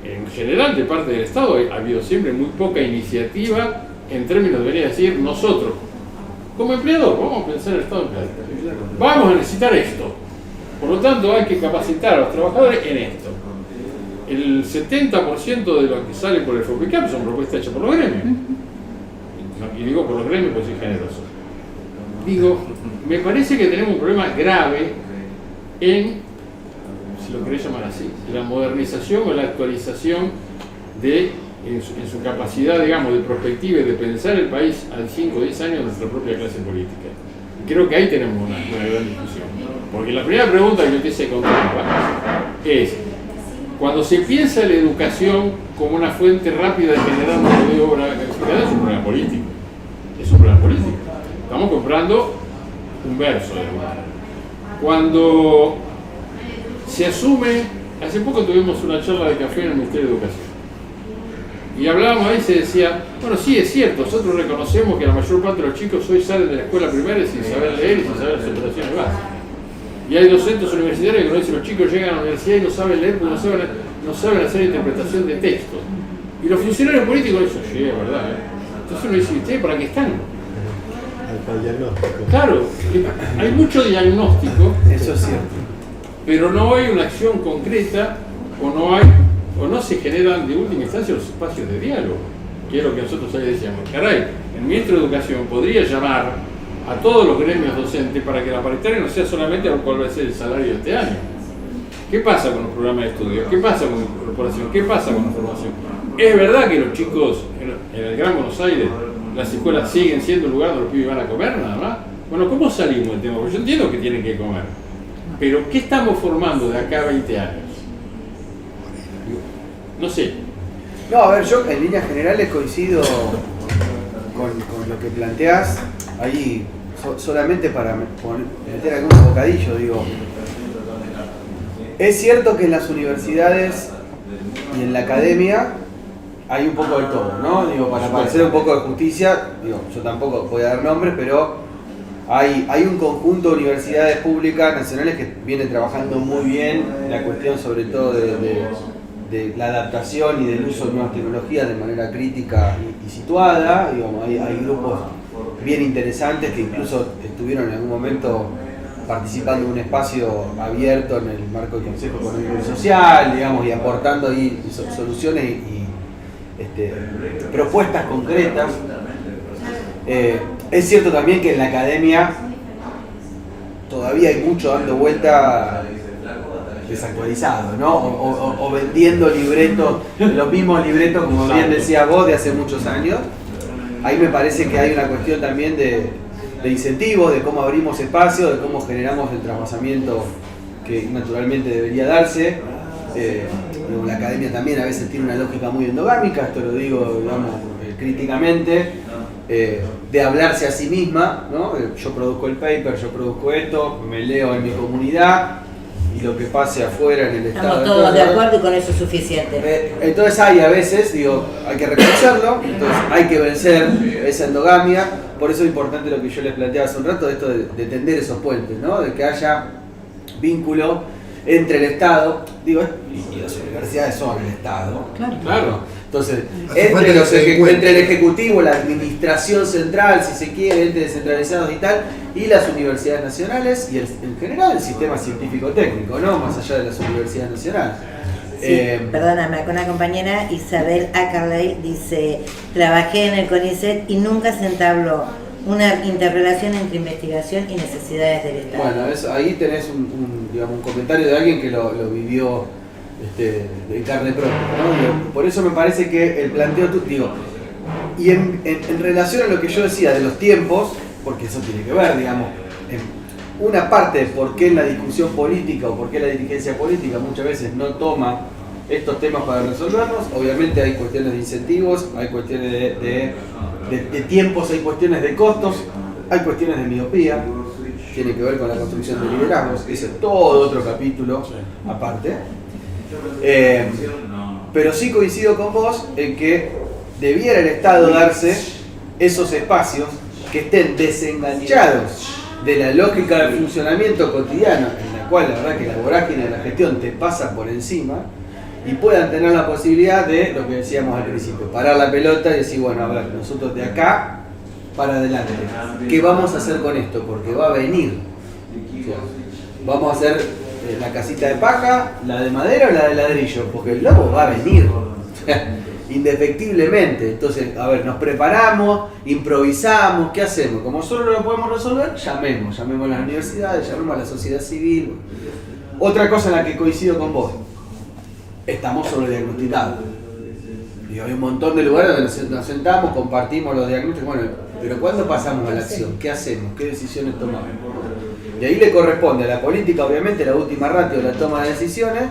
En general, de parte del Estado ha habido siempre muy poca iniciativa en términos, debería decir, nosotros, como empleador, vamos a pensar en el Estado empleador. Vamos a necesitar esto. Por lo tanto, hay que capacitar a los trabajadores en esto. El 70% de lo que sale por el FOPECAP son propuestas hechas por los gremios. Y digo por los gremios porque soy generoso. Me parece que tenemos un problema grave en, si lo querés llamar así, la modernización o la actualización en su capacidad, de perspectiva y de pensar el país a 5 o 10 años de nuestra propia clase política. Creo que ahí tenemos una gran discusión. Porque la primera pregunta que yo te hice con trampa es, cuando se piensa la educación como una fuente rápida de generar mano de obra calificada, es un problema político. Es un problema político. Estamos comprando un verso de lugar. Cuando se asume, hace poco tuvimos una charla de café en el Ministerio de Educación. Y hablábamos ahí y se decía, bueno, sí, es cierto, nosotros reconocemos que la mayor parte de los chicos hoy salen de la escuela primaria sin saber leer y sin saber las operaciones básicas. Y hay docentes universitarios que nos dicen, los chicos llegan a la universidad y no saben leer porque no saben hacer interpretación de textos. Y los funcionarios políticos dicen, sí, es verdad. Entonces uno dice, ¿ustedes para qué están? Al diagnóstico. Claro, hay mucho diagnóstico, Eso es cierto. pero no hay una acción concreta o no se generan de última instancia los espacios de diálogo, que es lo que nosotros ahí decíamos. Caray, el ministro de Educación podría llamar a todos los gremios docentes para que la paritaria no sea solamente cuál va a ser el salario de este año. ¿Qué pasa con los programas de estudio? ¿Qué pasa con la incorporación? ¿Qué pasa con la formación? ¿Es verdad que los chicos en el Gran Buenos Aires, las escuelas siguen siendo el lugar donde los pibes van a comer nada más? Bueno, ¿cómo salimos del tema? Porque yo entiendo que tienen que comer, pero ¿qué estamos formando de acá a 20 años? No sé. No, a ver, yo en líneas generales coincido con lo que planteás. Ahí, solamente para meter algún bocadillo, digo. Es cierto que en las universidades y en la academia hay un poco de todo, ¿no? Digo, para hacer un poco de justicia, digo, yo tampoco voy a dar nombres, pero hay un conjunto de universidades públicas nacionales que vienen trabajando muy bien la cuestión sobre todo de la adaptación y del uso de nuevas tecnologías de manera crítica y situada. Digamos, hay grupos bien interesantes que incluso estuvieron en algún momento participando en un espacio abierto en el marco del Consejo Económico y Social, digamos, y aportando ahí soluciones y propuestas concretas. Es cierto también que en la academia todavía hay mucho dando vuelta desactualizado, ¿no? O vendiendo libretos, los mismos libretos, como bien decías vos, de hace muchos años. Ahí me parece que hay una cuestión también de incentivos, de cómo abrimos espacios, de cómo generamos el trasvasamiento que naturalmente debería darse. La academia también a veces tiene una lógica muy endogámica, esto lo digo, digamos, críticamente, de hablarse a sí misma, ¿no? Yo produzco el paper, yo produzco esto, me leo en mi comunidad, y lo que pase afuera en el Estado. Estamos todos de acuerdo y con eso es suficiente. Entonces hay a veces, digo, hay que reconocerlo, entonces hay que vencer esa endogamia. Por eso es importante lo que yo les planteaba hace un rato, esto de tender esos puentes, ¿no? De que haya vínculo entre el Estado, digo, y las universidades son el Estado. Claro. Entonces, Hace entre el Ejecutivo, la Administración Central, si se quiere, entes descentralizados y tal, y las universidades nacionales, y en general el sistema científico-técnico, ¿no? Más allá de las universidades nacionales. Sí, perdóname, con una compañera, Isabel Ackerley, dice, trabajé en el CONICET y nunca se entabló una interrelación entre investigación y necesidades del Estado. Bueno, ahí tenés un comentario de alguien que lo vivió de carne propia, ¿no? Por eso me parece que el planteo, digo, y en relación a lo que yo decía de los tiempos, porque eso tiene que ver, digamos, una parte de por qué la discusión política o por qué la dirigencia política muchas veces no toma estos temas para resolverlos. Obviamente hay cuestiones de incentivos, hay cuestiones de tiempos, hay cuestiones de costos, hay cuestiones de miopía, tiene que ver con la construcción de liderazgos, ese es todo otro capítulo aparte. Pero sí coincido con vos en que debiera el Estado darse esos espacios que estén desenganchados de la lógica del funcionamiento cotidiano, en la cual la verdad que la vorágine de la gestión te pasa por encima, y puedan tener la posibilidad de, lo que decíamos al principio, parar la pelota y decir, bueno, a ver, nosotros de acá para adelante, ¿qué vamos a hacer con esto? Porque va a venir. O sea, vamos a hacer la casita de paja, la de madera o la de ladrillo, porque el lobo va a venir. Indefectiblemente. Entonces, a ver, nos preparamos, improvisamos, ¿qué hacemos? Como solo no lo podemos resolver, llamemos a las universidades, llamemos a la sociedad civil. Otra cosa en la que coincido con vos, estamos sobrediagnosticados. Y hay un montón de lugares donde nos sentamos, compartimos los diagnósticos, bueno, pero ¿cuándo pasamos a la acción? ¿Qué hacemos? ¿Qué decisiones tomamos? Y ahí le corresponde a la política, obviamente, la última ratio de la toma de decisiones,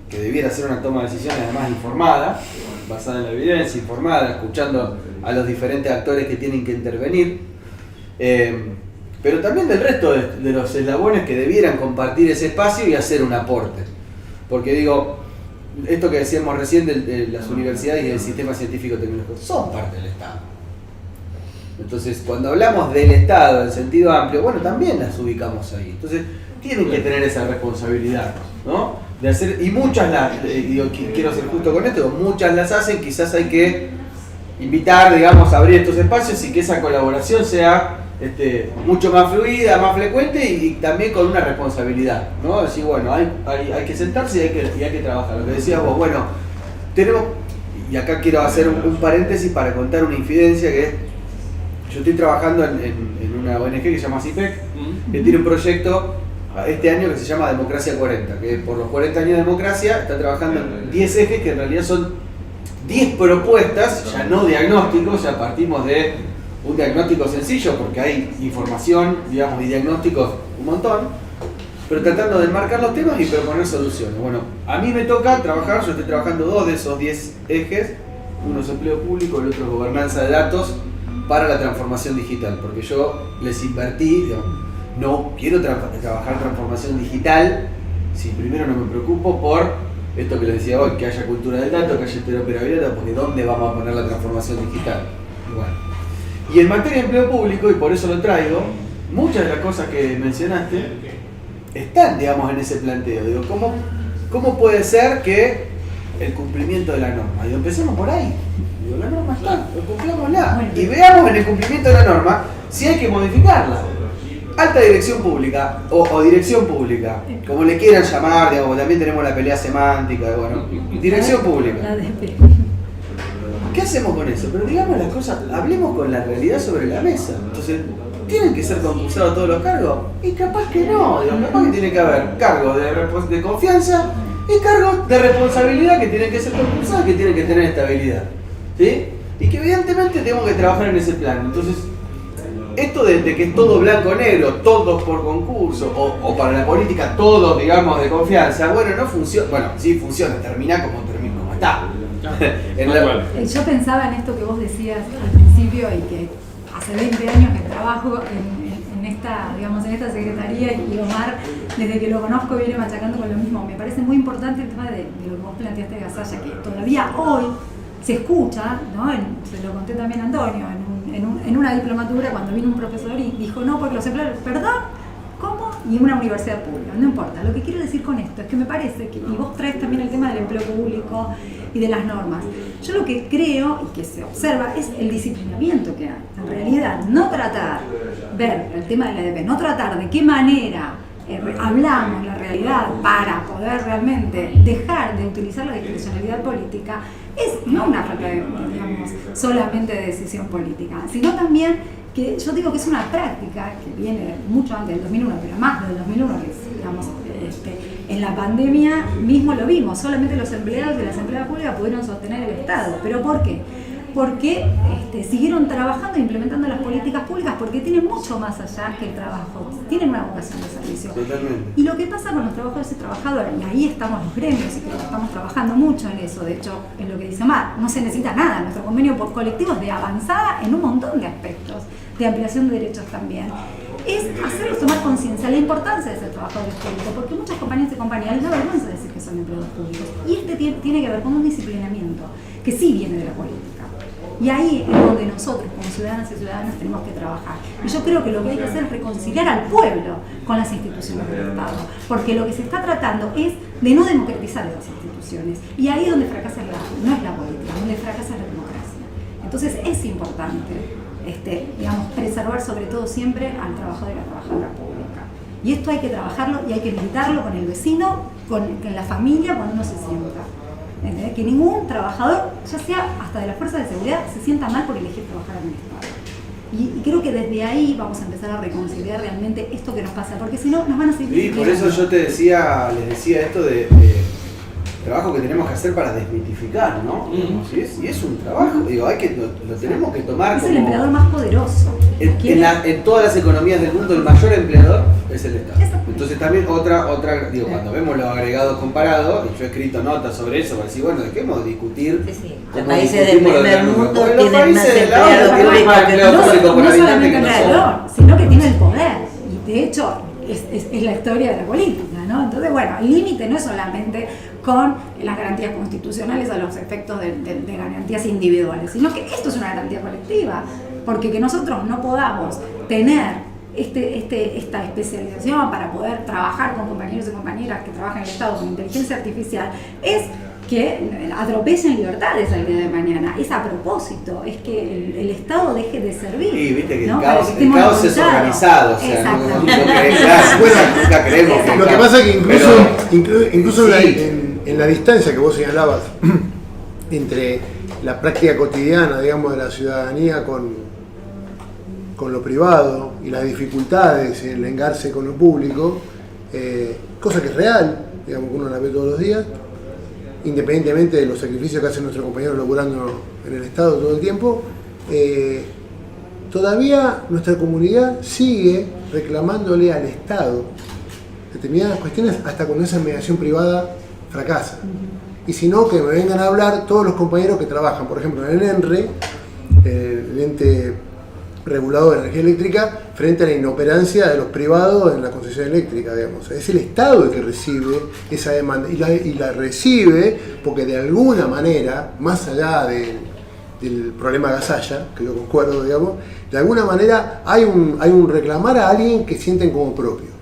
que debiera ser una toma de decisiones además informada, basada en la evidencia, informada, escuchando a los diferentes actores que tienen que intervenir, pero también del resto de los eslabones que debieran compartir ese espacio y hacer un aporte. Porque digo, esto que decíamos recién de las universidades y del sistema científico-tecnológico, son parte del Estado. Entonces, cuando hablamos del Estado en sentido amplio, bueno, también las ubicamos ahí. Entonces, tienen que tener esa responsabilidad, ¿no? De hacer, y muchas quiero ser justo con esto, muchas las hacen, quizás hay que invitar, digamos, a abrir estos espacios y que esa colaboración sea mucho más fluida, más frecuente y también con una responsabilidad, ¿no? Decir, bueno, hay que sentarse y hay que trabajar. Lo que decías vos, bueno, tenemos, y acá quiero hacer un paréntesis para contar una infidencia que yo estoy trabajando en una ONG que se llama CIPEC, que tiene un proyecto este año que se llama Democracia 40, que por los 40 años de democracia está trabajando en 10 ejes que en realidad son 10 propuestas, ya no diagnósticos, ya partimos de un diagnóstico sencillo porque hay información, digamos, y diagnósticos un montón, pero tratando de enmarcar los temas y proponer soluciones. Bueno, a mí me toca trabajar, yo estoy trabajando 2 de esos 10 ejes, uno es empleo público, el otro es gobernanza de datos para la transformación digital, porque yo les invertí, digamos, no quiero trabajar transformación digital si primero no me preocupo por esto que les decía hoy, que haya cultura del dato, que haya interoperabilidad, porque ¿dónde vamos a poner la transformación digital? Bueno. Y en materia de empleo público, y por eso lo traigo, muchas de las cosas que mencionaste están, digamos, en ese planteo. Digo, ¿cómo puede ser que el cumplimiento de la norma? Digo, empecemos por ahí. Digo, la norma está, cumplámosla. Y veamos en el cumplimiento de la norma si hay que modificarla. Alta dirección pública o dirección pública, como le quieran llamar, digamos, también tenemos la pelea semántica, bueno, dirección pública. ¿Qué hacemos con eso? Pero digamos las cosas, hablemos con la realidad sobre la mesa. Entonces, ¿tienen que ser concursados todos los cargos? Y capaz que no, digamos, capaz que tiene que haber cargos de confianza y cargos de responsabilidad que tienen que ser concursados, que tienen que tener estabilidad, ¿sí? Y que evidentemente tenemos que trabajar en ese plan. Entonces, esto de que es todo blanco o negro, todos por concurso, o para la política todos, digamos, de confianza, bueno, no funciona, bueno, sí funciona, termina como está. Yo pensaba en esto que vos decías al principio y que hace 20 años que trabajo en esta, digamos, en esta secretaría y Omar, desde que lo conozco, viene machacando con lo mismo. Me parece muy importante el tema de lo que vos planteaste de Gasalla, que todavía hoy se escucha, ¿no? Se lo conté también a Antonio, en una diplomatura cuando vino un profesor y dijo, no, porque los empleados, perdón, ¿cómo? Y una universidad pública, no importa. Lo que quiero decir con esto es que me parece que, y vos traes también el tema del empleo público y de las normas, yo lo que creo y que se observa es el disciplinamiento que hay. En realidad, no tratar, ver el tema de la EDP, no tratar de qué manera hablamos la realidad para poder realmente dejar de utilizar la discrecionalidad política, es no una falta de, digamos, solamente de decisión política, sino también que yo digo que es una práctica que viene mucho antes del 2001, pero más del 2001, que digamos, en la pandemia mismo lo vimos, solamente los empleados de las empleadas públicas pudieron sostener el Estado. ¿Pero por qué? Porque siguieron trabajando e implementando las políticas públicas porque tienen mucho más allá que el trabajo, tienen una vocación de servicio. Totalmente. Y lo que pasa con los trabajadores y trabajadoras, y ahí estamos los gremios y creo que estamos trabajando mucho en eso, de hecho, en lo que dice Omar, no se necesita nada, nuestro convenio por colectivos de avanzada en un montón de aspectos, de ampliación de derechos también, es hacerlos tomar conciencia de la importancia de ser trabajadores públicos, porque muchas compañías y compañías les da vergüenza decir que son empleados públicos, y tiene que ver con un disciplinamiento que sí viene de la política. Y ahí es donde nosotros, como ciudadanas y ciudadanos, tenemos que trabajar. Y yo creo que lo que hay que hacer es reconciliar al pueblo con las instituciones del Estado, porque lo que se está tratando es de no democratizar las instituciones. Y ahí es donde fracasa no es la política, donde fracasa la democracia. Entonces es importante, digamos, preservar sobre todo siempre al trabajador y la trabajadora pública. Y esto hay que trabajarlo y hay que militarlo con el vecino, con la familia, cuando uno se sienta. ¿Entendés? Que ningún trabajador, ya sea hasta de las fuerzas de seguridad, se sienta mal por elegir trabajar en el Estado. Y creo que desde ahí vamos a empezar a reconciliar realmente esto que nos pasa, porque si no nos van a seguir. Y por eso yo les decía esto de trabajo que tenemos que hacer para desmitificar, ¿no? Y es un trabajo, digo, lo tenemos que tomar es como... el empleador más poderoso. En todas las economías del mundo, el mayor empleador es el Estado. Entonces también digo, cuando vemos los agregados comparados, yo he escrito notas sobre eso, para decir, bueno, dejemos de discutir. Sí. Los países del primer mundo tienen más empleado público por habitante que nosotros. Sino que tiene el poder. Y de hecho, es la historia de la política, ¿no? Entonces, bueno, el límite no es solamente con las garantías constitucionales a los efectos de garantías individuales, sino que esto es una garantía colectiva, porque que nosotros no podamos tener esta especialización para poder trabajar con compañeros y compañeras que trabajan en el Estado con inteligencia artificial es que atropellen libertades al día de mañana. Es a propósito, es que el Estado deje de servir. Y viste que ¿no? el caos es organizado, o sea, nunca queremos que Lo que pasa es que incluso en la distancia que vos señalabas entre la práctica cotidiana, digamos, de la ciudadanía con lo privado y las dificultades en el engarce con lo público, cosa que es real, digamos, que uno la ve todos los días, independientemente de los sacrificios que hacen nuestros compañeros laburando en el Estado todo el tiempo, todavía nuestra comunidad sigue reclamándole al Estado determinadas cuestiones hasta cuando esa mediación privada fracasa. Y si no, que me vengan a hablar todos los compañeros que trabajan, por ejemplo, en el ENRE, el ente regulador de energía eléctrica, frente a la inoperancia de los privados en la concesión eléctrica, digamos. Es el Estado el que recibe esa demanda y la recibe porque de alguna manera, más allá del problema Gasalla, que yo concuerdo, digamos, de alguna manera hay un reclamar a alguien que sienten como propio.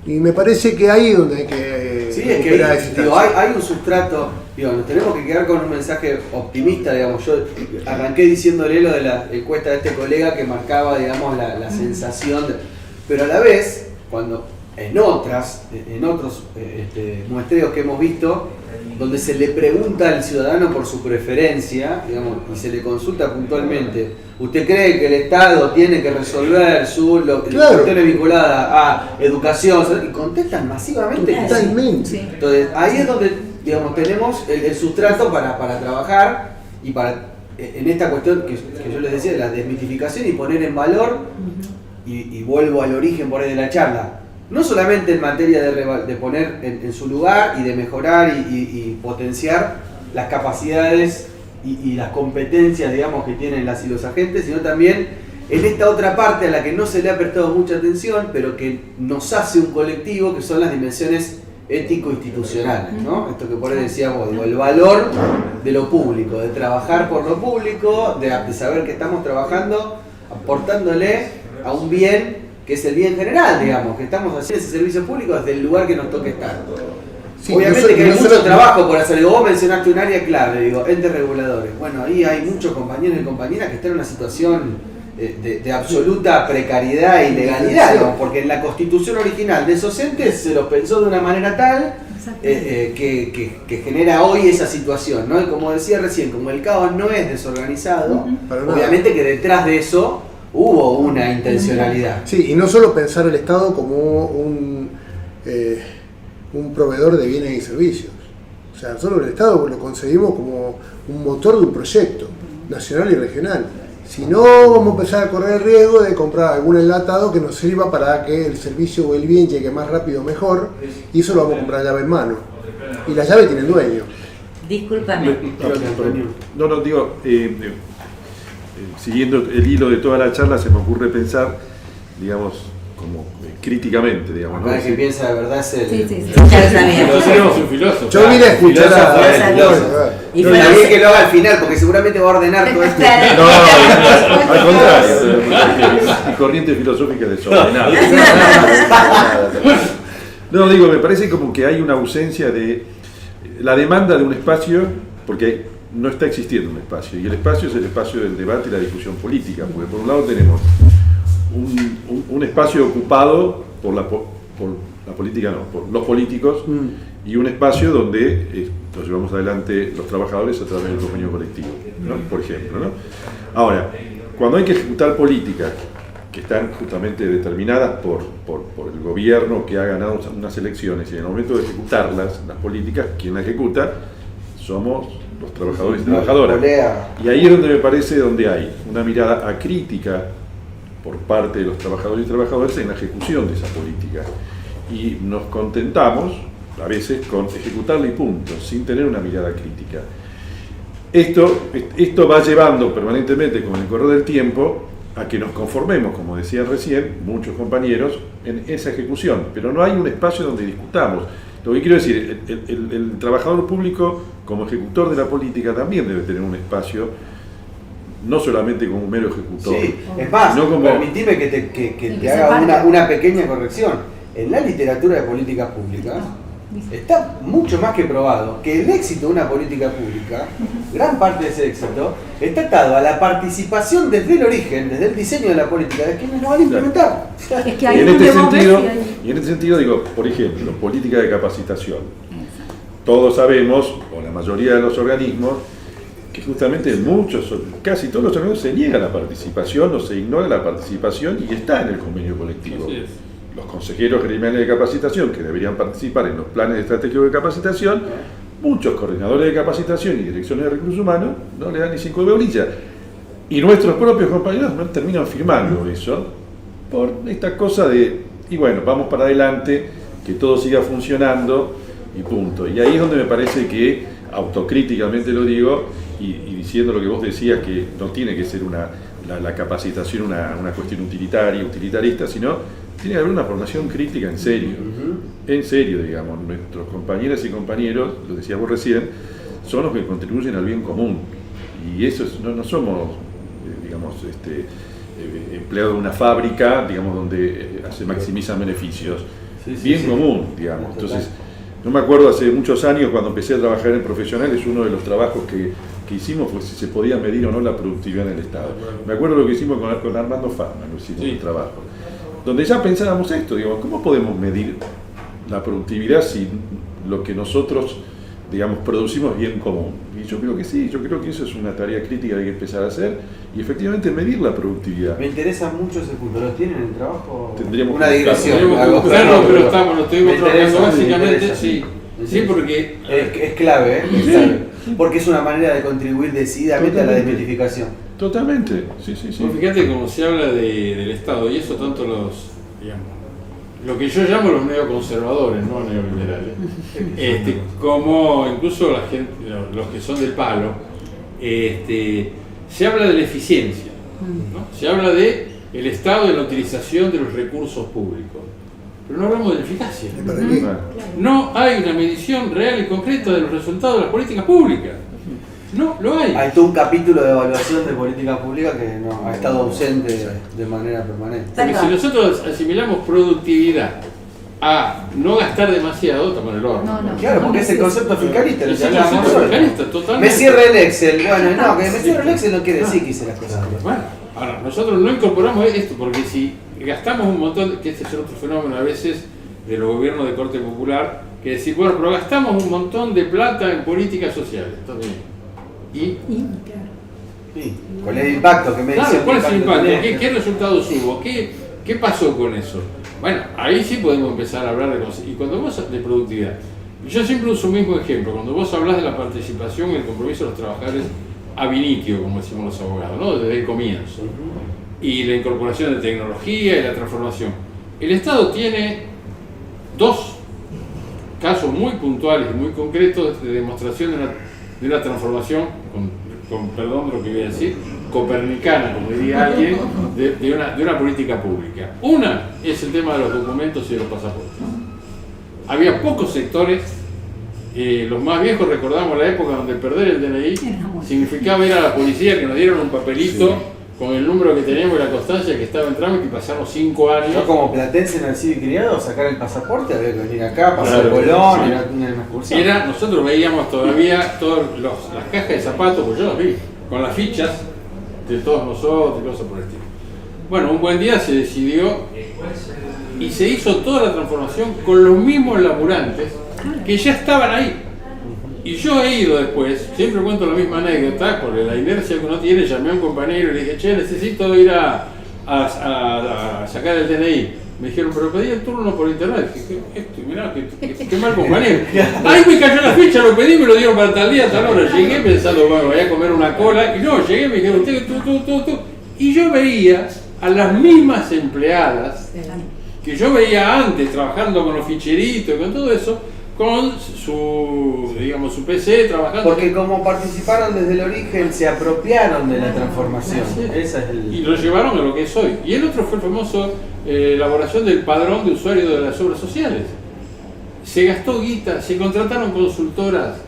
Y me parece que ahí es donde hay que recuperar esa instancia. Hay un sustrato, nos tenemos que quedar con un mensaje optimista, digamos. Yo arranqué diciéndole lo de la encuesta de este colega que marcaba, digamos, la sensación, pero a la vez, cuando en otros muestreos que hemos visto, donde se le pregunta al ciudadano por su preferencia, digamos, y se le consulta puntualmente, ¿usted cree que el Estado tiene que resolver cuestiones vinculadas a educación? Y contestan masivamente que sí. Entonces, ahí es donde, digamos, tenemos el sustrato para trabajar y para, en esta cuestión que yo les decía, de la desmitificación y poner en valor, y vuelvo al origen por ahí de la charla, no solamente en materia de poner en su lugar y de mejorar y potenciar las capacidades y las competencias, digamos, que tienen las y los agentes, sino también en esta otra parte a la que no se le ha prestado mucha atención, pero que nos hace un colectivo, que son las dimensiones ético-institucionales, ¿no? Esto que por ahí decíamos, digo, el valor de lo público, de trabajar por lo público, de saber que estamos trabajando, aportándole a un bien que es el bien general, digamos, que estamos haciendo ese servicio público desde el lugar que nos toque estar. Sí, obviamente que hay mucho trabajo por hacer. Digo, vos mencionaste un área clave, digo, entes reguladores. Bueno, ahí hay muchos compañeros y compañeras que están en una situación de absoluta precariedad e ilegalidad, digamos, porque en la constitución original de esos entes se los pensó de una manera tal que genera hoy esa situación, ¿no? Y como decía recién, como el caos no es desorganizado, obviamente que detrás de eso hubo una intencionalidad. Sí, y no solo pensar el Estado como un proveedor de bienes y servicios. O sea, nosotros el Estado lo concebimos como un motor de un proyecto nacional y regional. Si no, vamos a empezar a correr el riesgo de comprar algún enlatado que nos sirva para que el servicio o el bien llegue más rápido o mejor, y eso lo vamos a comprar llave en mano. Y la llave tiene el dueño. Discúlpame. No, digo, siguiendo el hilo de toda la charla, se me ocurre pensar, digamos, como críticamente, digamos, ¿no? Cada que piensa de verdad es el... Sí, ya lo sabía. Pero tenemos un filósofo. Yo vine a escuchar Y no, fue está bien que lo haga al final, porque seguramente va a ordenar todo esto. No, al contrario, mi corriente filosófica es desordenada. No, digo, me parece como que hay una ausencia de la demanda de un espacio, porque no está existiendo un espacio, y el espacio es el espacio del debate y la discusión política, porque por un lado tenemos un espacio ocupado por la política, no, por los políticos, y un espacio donde lo llevamos adelante los trabajadores a través del convenio colectivo, ¿no? Por ejemplo, ¿no? Ahora, cuando hay que ejecutar políticas que están justamente determinadas por el gobierno que ha ganado unas elecciones, y en el momento de ejecutarlas, las políticas, quien las ejecuta somos los trabajadores y trabajadoras. Y ahí es donde me parece donde hay una mirada acrítica por parte de los trabajadores y trabajadoras en la ejecución de esa política. Y nos contentamos a veces con ejecutarla y punto, sin tener una mirada crítica. Esto va llevando permanentemente, con el correr del tiempo, a que nos conformemos, como decían recién muchos compañeros, en esa ejecución, pero no hay un espacio donde discutamos. Lo que quiero decir, el trabajador público como ejecutor de la política también debe tener un espacio, no solamente como un mero ejecutor. Sí, es más, sino como... permitime que te haga una pequeña corrección. En la literatura de política pública está mucho más que probado que el éxito de una política pública, gran parte de ese éxito, está atado a la participación desde el origen, desde el diseño de la política, de quienes lo van a implementar. Es que Y ahí en, es este donde vos ves sentido, que hay- y en este sentido digo, por ejemplo, política de capacitación. Todos sabemos, o la mayoría de los organismos, que justamente casi todos los organismos se niega la participación o se ignora la participación y está en el convenio colectivo. Así es. Los consejeros gremiales de capacitación que deberían participar en los planes estratégicos de capacitación, muchos coordinadores de capacitación y direcciones de recursos humanos no le dan ni 5 de bolilla. Y nuestros propios compañeros no terminan firmando eso por esta cosa de, y bueno, vamos para adelante, que todo siga funcionando y punto. Y ahí es donde me parece que, autocríticamente lo digo, y diciendo lo que vos decías, que no tiene que ser la capacitación una cuestión utilitarista, sino tiene que haber una formación crítica en serio, digamos. Nuestros compañeras y compañeros, lo decías vos recién, son los que contribuyen al bien común. Y eso no somos, digamos, empleados de una fábrica, digamos, donde se maximizan beneficios. Bien común, digamos. Entonces, yo me acuerdo hace muchos años, cuando empecé a trabajar en profesionales, uno de los trabajos que hicimos fue si se podía medir o no la productividad en el Estado. Me acuerdo lo que hicimos con Armando Fama, lo hicimos el trabajo. Donde ya pensábamos esto, digamos, ¿cómo podemos medir la productividad si lo que nosotros, digamos, producimos es bien común? Y yo creo que sí, yo creo que eso es una tarea crítica que hay que empezar a hacer y efectivamente medir la productividad. Me interesa mucho ese punto. ¿Lo tienen en el trabajo? Tendríamos una que digresión. Claro, pero lo estuvimos trabajando básicamente, sí. Me Sí, interesa. porque Es clave, ¿eh? Es clave. Porque es una manera de contribuir decididamente a la desmitificación. Totalmente, sí. vos fíjate cómo se habla del Estado, y eso tanto lo que yo llamo los neoconservadores, no neoliberales, como incluso la gente, los que son del palo, se habla de la eficiencia, ¿no? Se habla de el Estado de la utilización de los recursos públicos, pero no hablamos de la eficacia. ¿Para qué? No hay una medición real y concreta de los resultados de las políticas públicas. No, lo hay. Hay todo un capítulo de evaluación de política pública que no ha estado ausente de manera permanente. Porque si nosotros asimilamos productividad a no gastar demasiado, estamos en el horno. No. Claro, porque es el concepto fiscalista, lo Es que el hablábamos concepto hoy. fiscalista, totalmente. Me cierra el Excel. Bueno, no, que me cierra el Excel no quiere decir que hice las cosas bien. Bueno, ahora, nosotros no incorporamos esto porque si gastamos un montón, que este es otro fenómeno a veces de los gobiernos de corte popular, que decir, bueno, pero gastamos un montón de plata en políticas sociales, está bien. Sí. ¿Cuál es el impacto que me Claro, dice? ¿cuál es el impacto? tiene? ¿Qué resultados hubo? ¿Qué pasó con eso? Bueno, ahí sí podemos empezar a hablar de cosas. Y cuando vos de productividad, yo siempre uso el mismo ejemplo, cuando vos hablas de la participación y el compromiso de los trabajadores ab initio, como decimos los abogados, ¿no? Desde el comienzo, y la incorporación de tecnología y la transformación. El Estado tiene dos casos muy puntuales y muy concretos de demostración de una transformación, con perdón de lo que voy a decir, copernicana, como diría alguien, de una política pública. Una es el tema de los documentos y de los pasaportes. Había pocos sectores, los más viejos recordamos la época donde perder el DNI significaba ir a la policía que nos dieran un papelito con el número que teníamos y la constancia que estaba en trámite y pasamos 5 años. Yo como platense nacido y criado, sacar el pasaporte, había que venir acá, pasar Claro, Colón, sí. era una excursión. Nosotros veíamos todavía todas las cajas de zapatos, pues yo las vi, con las fichas de todos nosotros y cosas por el estilo. Bueno, un buen día se decidió y se hizo toda la transformación con los mismos laburantes que ya estaban ahí. Y yo he ido después, siempre cuento la misma anécdota, porque la inercia que uno tiene, llamé a un compañero y le dije, che, necesito ir a sacar el DNI. Me dijeron, pero pedí el turno por internet. Dije, mirá, qué mal compañero. Ahí me cayó la ficha, lo pedí, me lo dieron para tal día, tal hora. Llegué pensando, bueno, voy a comer una cola. Y no, llegué, me dijeron, usted, tú. Y yo veía a las mismas empleadas que yo veía antes, trabajando con los ficheritos y con todo eso, con su, digamos, su PC trabajando. Porque como participaron desde el origen, se apropiaron de la transformación. Esa es Y lo llevaron a lo que es hoy. Y el otro fue el famoso elaboración del padrón de usuarios de las obras sociales. Se gastó guita, se contrataron consultoras,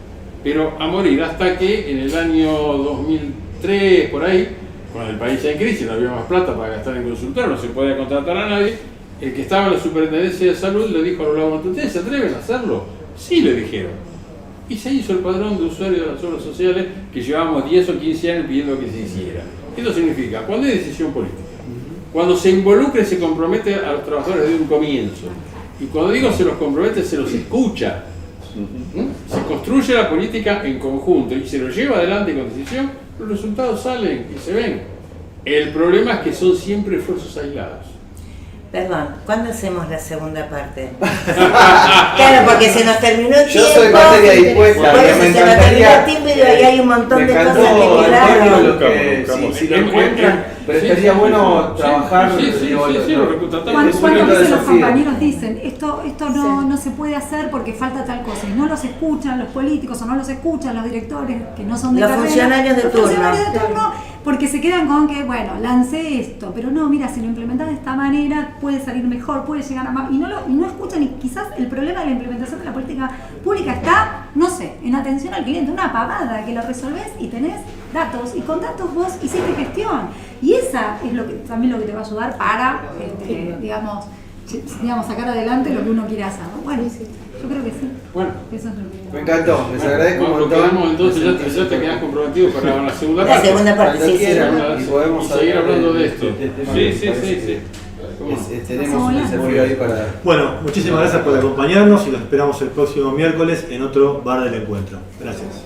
pero a morir, hasta que en el año 2003, por ahí, cuando el país en crisis, no había más plata para gastar en consultoras, no se podía contratar a nadie, el que estaba en la Superintendencia de Salud le dijo a los laboratorios: ¿ustedes se atreven a hacerlo? Sí, le dijeron. Y se hizo el padrón de usuarios de las obras sociales que llevábamos 10 o 15 años pidiendo que se hiciera. Esto significa, cuando hay decisión política, cuando se involucra y se compromete a los trabajadores desde un comienzo, y cuando digo se los compromete, se los escucha, se construye la política en conjunto y se lo lleva adelante con decisión, los resultados salen y se ven. El problema es que son siempre esfuerzos aislados. Perdón, ¿cuándo hacemos la segunda parte? Claro, porque se nos terminó el tiempo. Yo soy materia dispuesta. Por eso se nos terminó el tiempo y ahí hay un montón de cosas que quedaron. Si lo encuentran, pero estaría bueno trabajar. ¿Cuántas veces los compañeros dicen esto no se puede hacer porque falta tal cosa? Y no los escuchan los políticos o no los escuchan los directores que no son de los carrera, funcionarios de los turno. funcionarios de turno, porque se quedan con que, bueno, lancé esto, pero no, mira, si lo implementás de esta manera puede salir mejor, puede llegar a más. Y no escuchan, y quizás el problema de la implementación de la política pública está, no sé, en atención al cliente, una pavada que lo resolvés y tenés datos, y con datos vos hiciste gestión. Y esa es también lo que te va a ayudar para, digamos, sacar adelante lo que uno quiere hacer, ¿no? Bueno, yo creo que sí. Bueno, eso es lo que... Me encantó, les agradezco un Bueno, montón. quedamos entonces, ya te quedas comprometido para la segunda La parte. segunda parte, Cuando sí, sí. quieran, y podemos seguir hablando de esto. tema Sí, que sí, me parece sí, sí. que ¿Cómo no? tenemos un desafío ahí para... Bueno, muchísimas gracias por acompañarnos y los esperamos el próximo miércoles en otro Bar del Encuentro. Gracias.